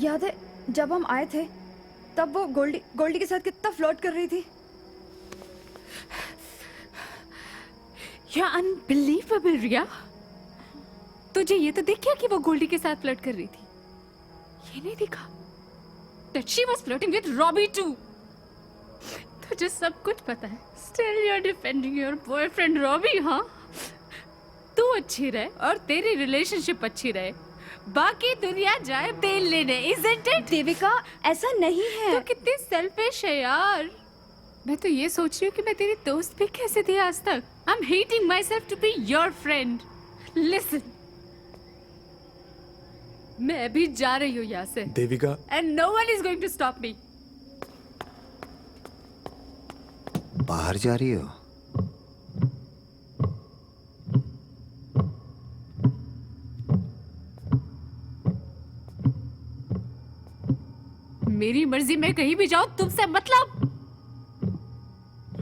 याद है जब हम आए थे तब वो गोल्डी के साथ कितना फ्लर्ट कर रही थी। You're unbelievable, रिया। तुझे ये तो दिख गया कि वो गोल्डी के साथ फ्लर्ट कर रही थी। ये नहीं दिखा that she was flirting with Robbie too। तुझे सब कुछ पता है। Still you're defending your boyfriend Robbie, हाँ? तू अच्छी रहे और तेरी रिलेशनशिप अच्छी रहे, बाकी दुनिया जाए तेल लेने, isn't it? देविका ऐसा नहीं है। तू कितनी सेल्फिश है यार। मैं तो ये सोच रही हूँ कि मैं तेरी दोस्त भी कैसे थी आज तक। I'm hating myself to be your friend. Listen, मैं अभी जा रही हूँ यहाँ से। Devika. And no one is going to stop me. बाहर जा रही हो? मेरी मर्जी, मैं कहीं भी जाऊँ, तुमसे मतलब।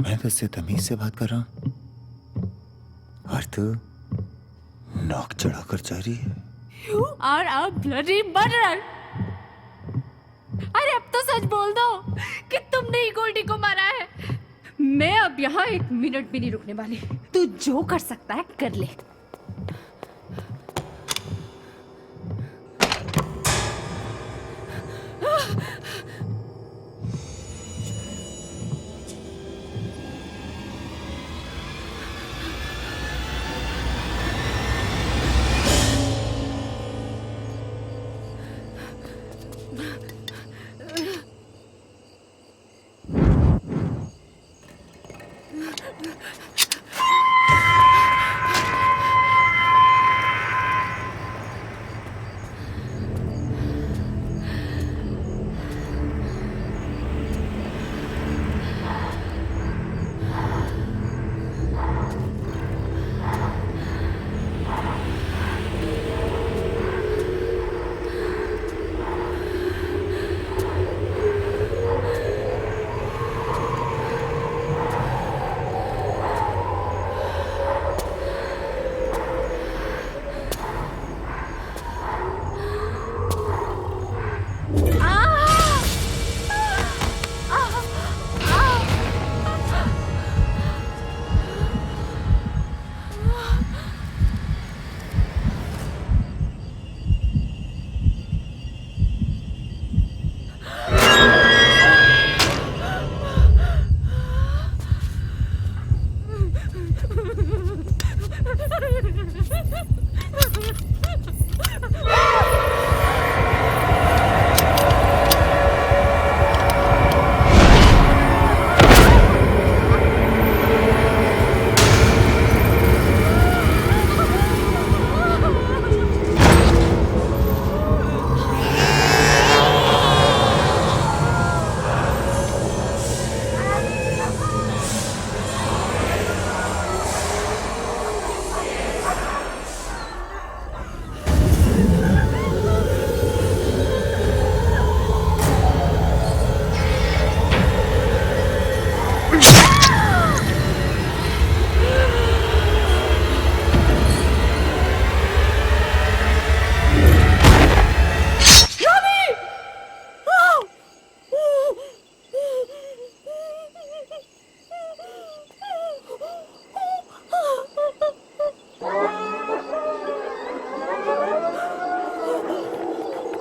मैं तुझसे तमीज से बात कर रहा हूँ और तू नोक चढ़ाकर जा रही है। You are a bloody murderer. I सच बोल दो कि तुमने ही गोल्डी को मारा है। मैं अब यहाँ 1 मिनट भी नहीं रुकने वाली। तू जो कर सकता है कर ले।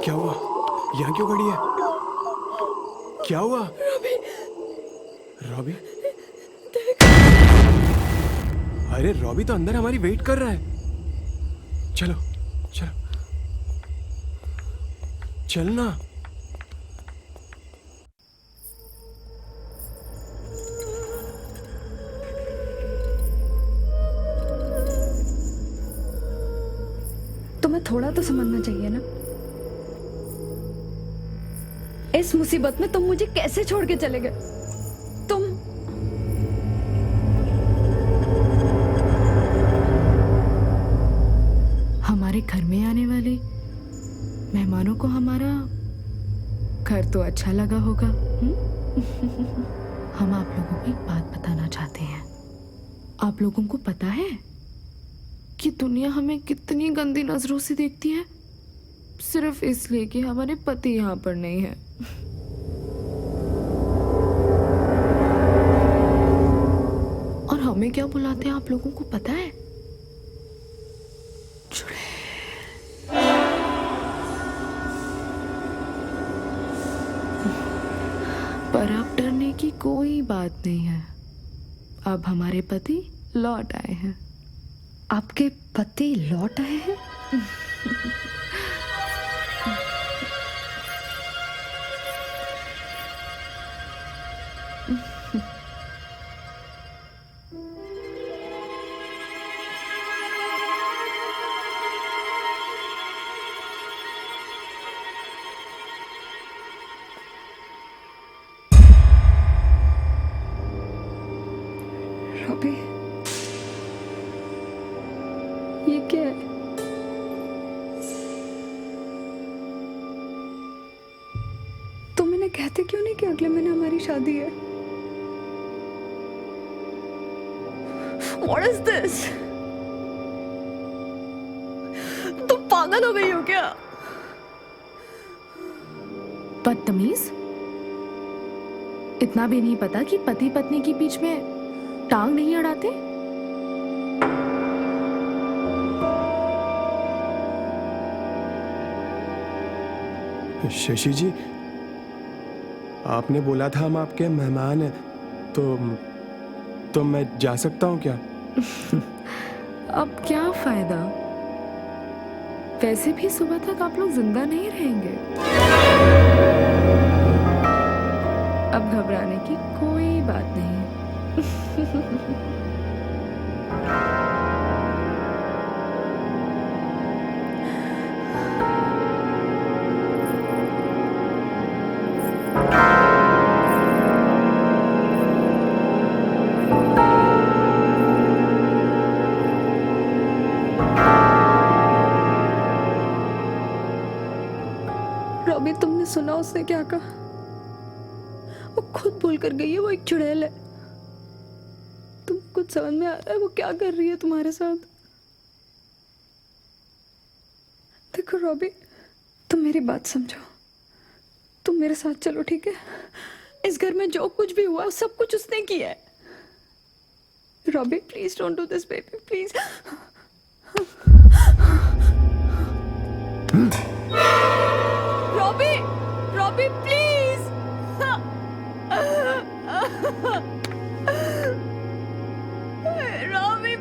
क्या हुआ? यहाँ क्यों खड़ी है? क्या हुआ? रॉबी? अरे रॉबी तो अंदर हमारी वेट कर रहा है। चलो चलो चलना। तुम्हें थोड़ा तो समझना चाहिए ना, इस मुसीबत में तुम मुझे कैसे छोड़ के चले गए? तुम हमारे घर में आने वाले मेहमानों को हमारा घर तो अच्छा लगा होगा। हम आप लोगों को एक बात बताना चाहते हैं। आप लोगों को पता है कि दुनिया हमें कितनी गंदी नजरों से देखती है, सिर्फ इसलिए कि हमारे पति यहाँ पर नहीं है। और हमें क्या बुलाते हैं आप लोगों को पता है? पर अब डरने की कोई बात नहीं है। अब हमारे पति लौट आए हैं। आपके पति लौट आए हैं? रॉबी, ये क्या है? तुम इन्हें कहते क्यों नहीं कि अगले महीने हमारी शादी है? What is this? तुम पागल हो गई हो क्या? बदतमीज, इतना भी नहीं पता कि पति पत्नी के बीच में टांग नहीं अड़ाते? शशि जी, आपने बोला था हम आपके मेहमान हैं, तो मैं जा सकता हूँ क्या? अब क्या फायदा? वैसे भी सुबह तक आप लोग जिंदा नहीं रहेंगे। अब घबराने की कोई बात नहीं। रॉबी, तुमने सुना उसने क्या कहा? वो खुद बोल कर गई है वो एक चुड़ैल है। तुम कुछ समझ में आ रहा है वो क्या कर रही है तुम्हारे साथ? देखो रॉबी, तुम मेरी बात समझो। तुम मेरे साथ चलो, ठीक है? इस घर में जो कुछ भी हुआ सब कुछ उसने किया है। Robbie please don't do this baby, please. Robbie, Robbie please. Robbie,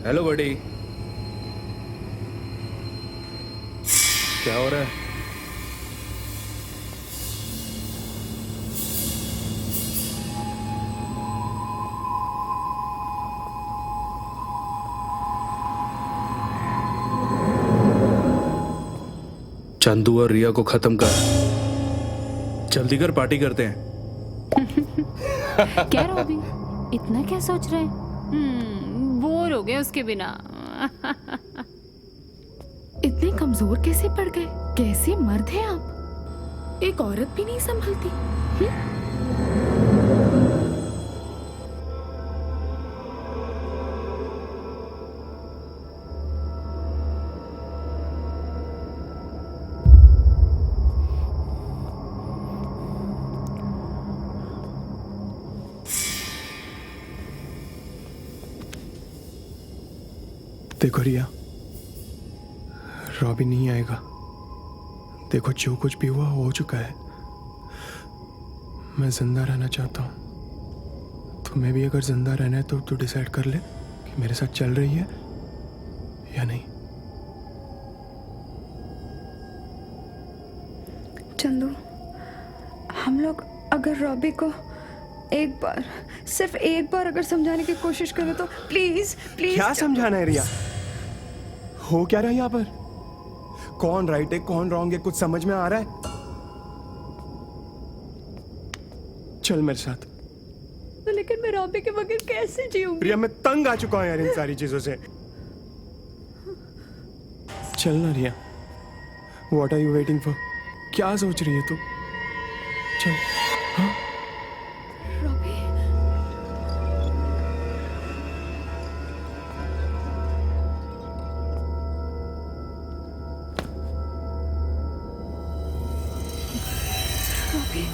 hello buddy, क्या हो रहा है? चंदू और रिया को खत्म कर। जल्दी कर, पार्टी करते हैं। क्या रॉबी, इतना क्या सोच रहे हैं? बोर हो गए उसके बिना। इतने कमजोर कैसे पड़ गए? कैसे मर्द हैं आप? एक औरत भी नहीं संभलती। देखो रिया, रॉबी नहीं आएगा। देखो जो कुछ भी हुआ हो चुका है। मैं जिंदा रहना चाहता हूँ। तुम्हें भी अगर जिंदा रहना है तो तू डिसाइड कर ले कि मेरे साथ चल रही है या नहीं। चंदू, हम लोग अगर रॉबी को एक बार, सिर्फ एक बार अगर समझाने की कोशिश करें तो प्लीज प्लीज। क्या समझाना है रिया? हो क्या रहा है यहाँ पर? कौन राइट है कौन रॉन्ग है कुछ समझ में आ रहा है? चल मेरे साथ। लेकिन मैं रॉबी के बगैर कैसे जीऊंगी? प्रिया, मैं तंग आ चुका हूं यार इन सारी चीजों से। चल ना Ria, what are you waiting for? क्या सोच रही है तू? चल। हाँ? रॉबी, रॉबी,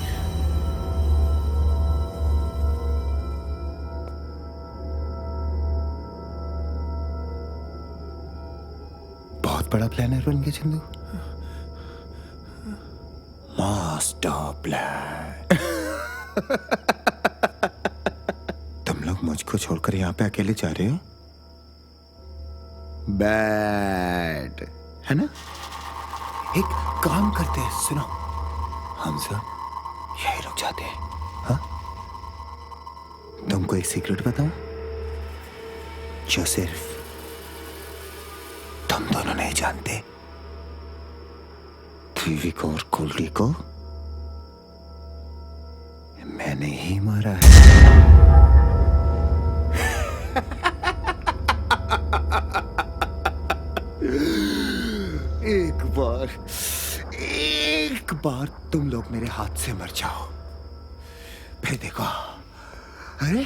बहुत बड़ा प्लानर बन गया चंदू। Master plan. तुम लोग मुझको छोड़कर यहाँ पे अकेले जा रहे हो? बैड है ना? एक काम करते हैं, सुनो, हम सब यही रुक जाते हैं। हाँ, तुमको एक सीक्रेट बताऊं जो सिर्फ तुम दोनों नहीं जानते। टीवी को और कुल्डी को मैंने ही मारा है। एक एक बार तुम लोग मेरे हाथ से मर जाओ, फिर देखो, अरे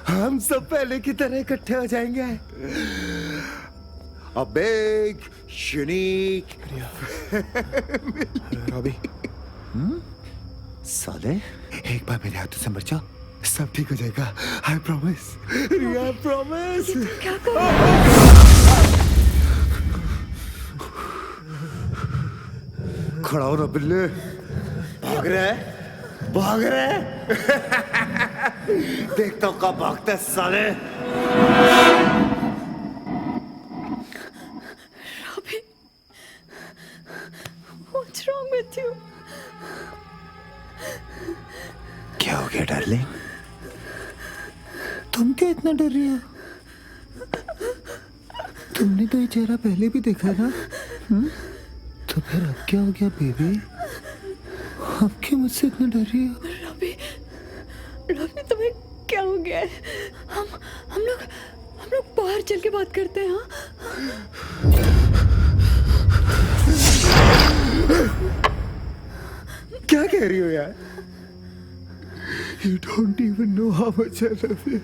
हम सब पहले की तरह इकट्ठे हो जाएंगे। A big, unique रॉबी, साले, एक बार मेरे हाथों से मर जाओ, सब ठीक हो जाएगा। I promise, Riya, I promise। क्या कर रहे हो? खड़ा हो ना बिल्ले, भाग रहा है, भाग रहा है। देखता हूँ कब भागता है साले। Robbie, what's wrong with you? क्या हो गया डार्लिंग? तुम क्यों इतना डर रही हो? तुमने तो ये चेहरा पहले भी देखा ना? तो फिर अब क्या हो गया बेबी? अब क्यों मुझसे इतना डर रही हो? रॉबी तुम्हें क्या हो गया है? हम लोग बाहर चल के बात करते हैं, हाँ? क्या कह रही हो यार? You don't even know how much I love you.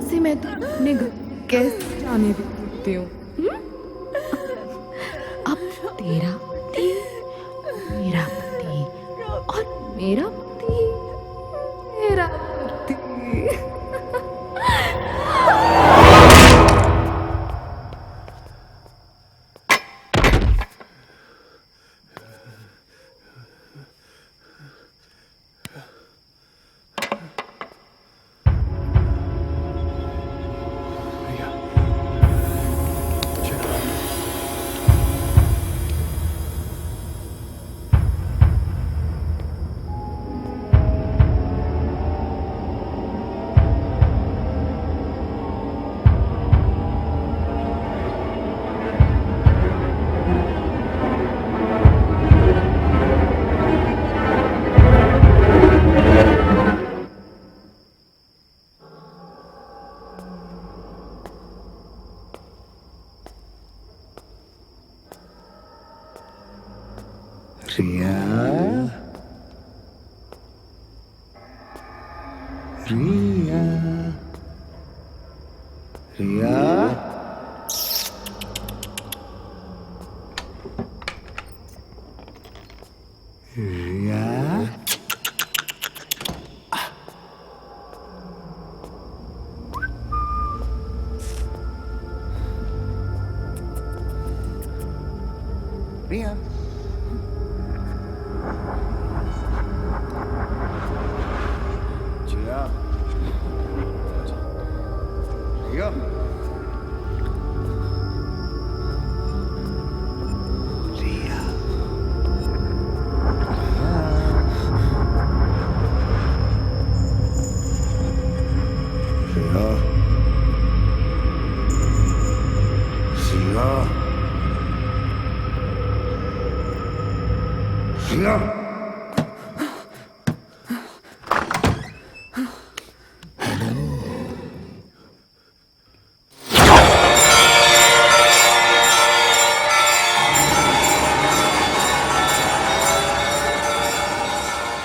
से मैं तो अपने घर कैसे जाने देती हूँ? अब तेरा पति, मेरा पति और मेरा पति, मेरा पति। रिया, रिया, रिया, रिया, रिया, जिया, रिया, रिया, रिया, रिया, रिया।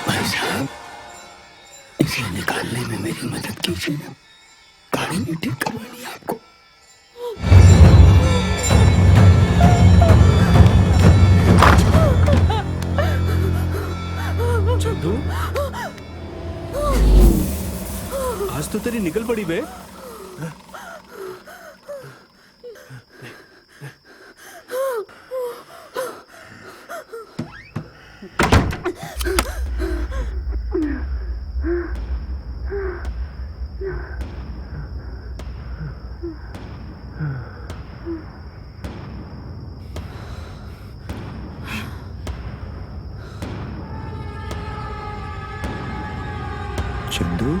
भाई साहब, इसे निकालने में मेरी मदद कीजिए ना। गाड़ी नहीं ठीक करवानी है आपको। चंदू, आज तो तेरी निकल पड़ी बे। चंदू,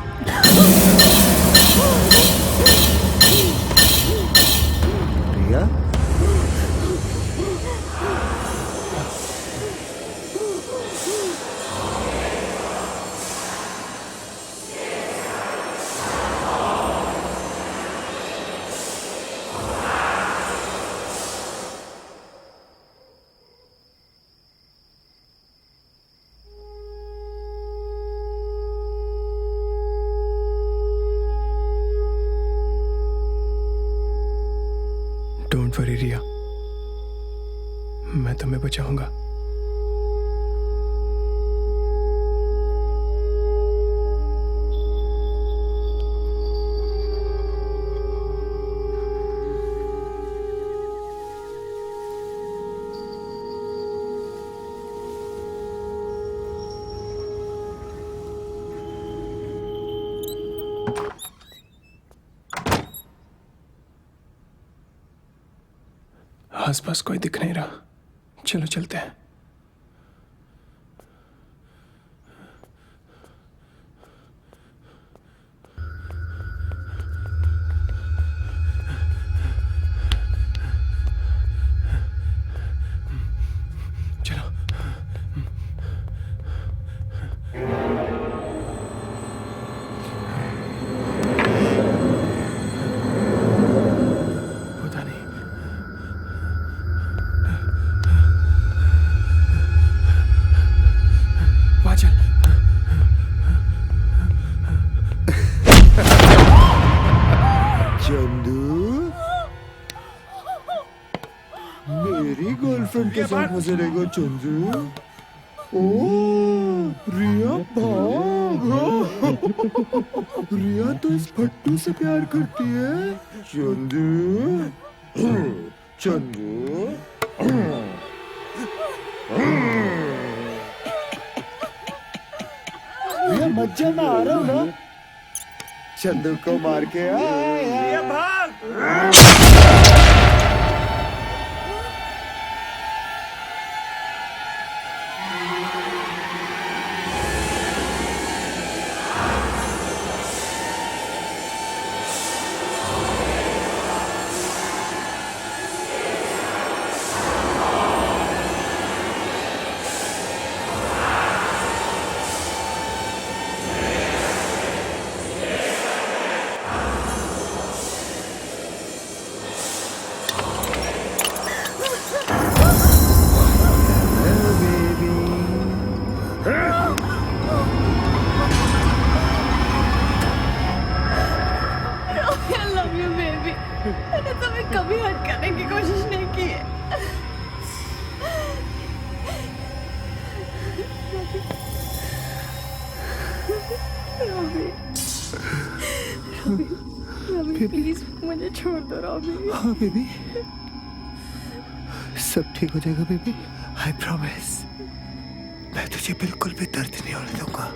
डोंट वरी रिया, मैं तुम्हें बचाऊंगा। आसपास कोई दिख नहीं रहा, चलो चलते हैं। चलो। पता नहीं, वहाँ चल। चंदू, मेरी गर्लफ्रेंड के साथ मजे लेगा चंदू। ओ रिया भाग। रिया तो इस फट्टू से प्यार करती है। चंदू, चंदू, रिया मज्जा में आ रहा हूँ ना। चंदू को मार के आया। मैंने तुम्हें कभी हर्ट करने की कोशिश नहीं की है। रॉबी प्लीज मुझे छोड़ दो रॉबी। हाँ बेबी, सब ठीक हो जाएगा बेबी, आई प्रॉमिस। मैं तुझे बिल्कुल भी दर्द नहीं होने दूंगा।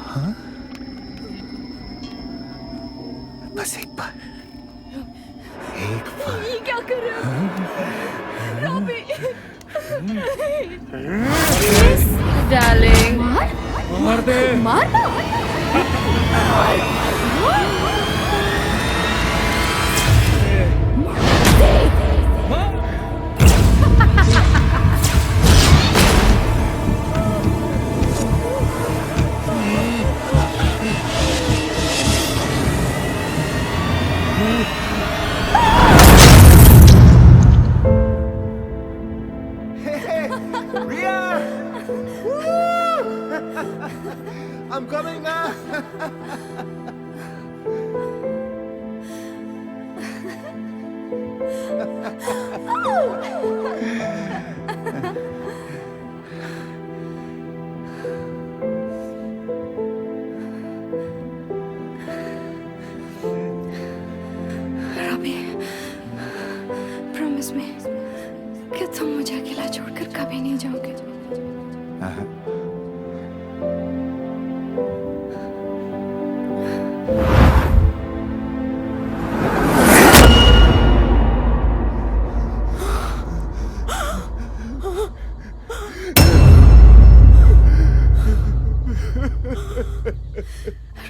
हाँ, बस एक बार, एक बार। ये क्या कर रहे हो रॉबी? डार्लिंग, मार दे। मार दो। I'm coming now. Robbie, promise me कि तुम मुझे अकेला छोड़कर कभी नहीं जाओगे।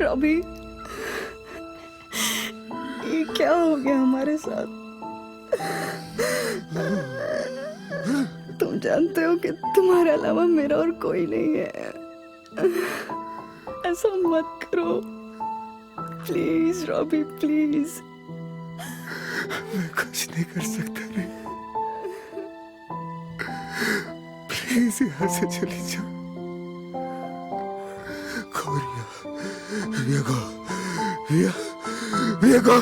रॉबी, ये क्या हो गया हमारे साथ? तुम जानते हो कि तुम्हारे अलावा मेरा और कोई नहीं है। ऐसा मत करो प्लीज रॉबी, प्लीज। मैं कुछ नहीं कर सकता रे, प्लीज यहाँ से चली जाओ। रिया को, रिया, रिया को,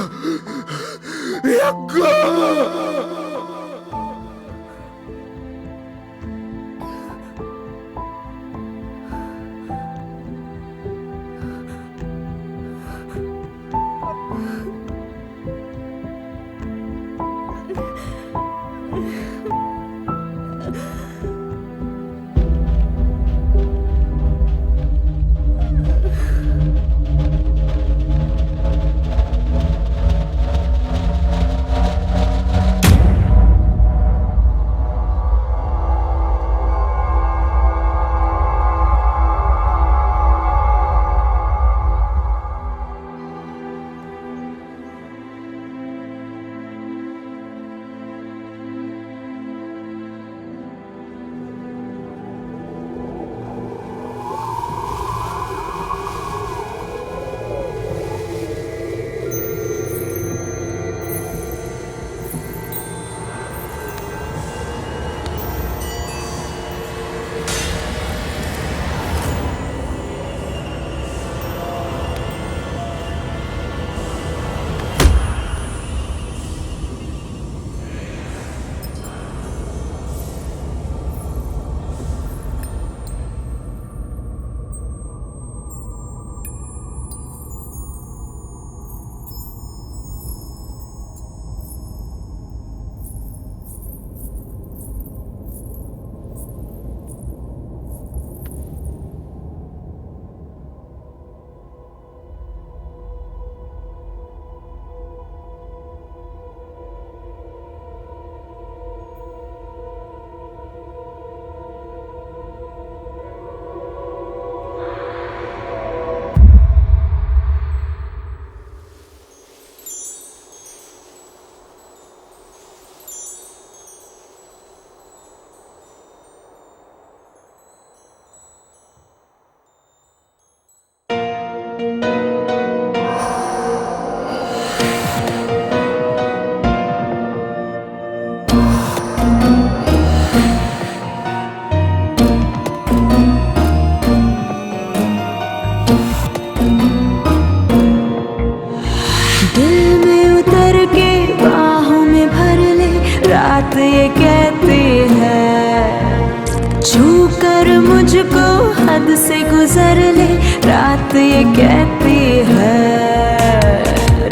रात ये कहती है छू कर मुझको हद से गुजर ले। रात ये कहती है,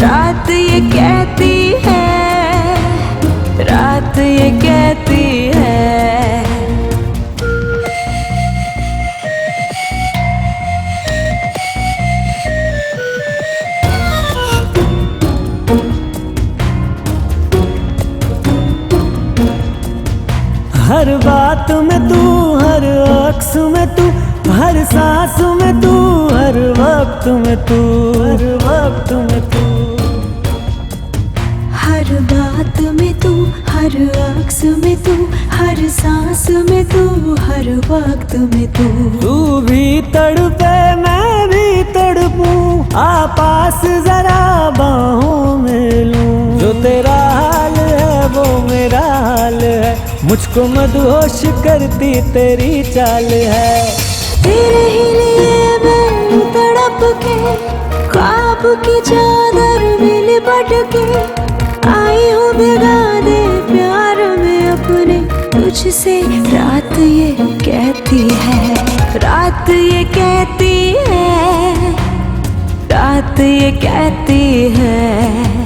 रात ये कहती है, रात ये कहती है। हर बात में तू, हर अक्स में तू, हर सांस में तू, हर वक्त में तू, हर वक्त में तू, हर बात में तू, हर अक्स में तू, हर सांस में तू, हर वक्त में तू। तू भी तड़पे मैं भी तड़पूं, आ पास जरा बाहों में लूं। जो तेरा हाल है वो मेरा हाल है, मुझको मदहोश करती तेरी चाल है। तेरे ही लिए मैं तड़प के ख्वाब की चादर में लिपट के आई हूँ भिगा दे प्यार में अपने तुझसे। रात ये कहती है, रात ये कहती है, रात ये कहती है।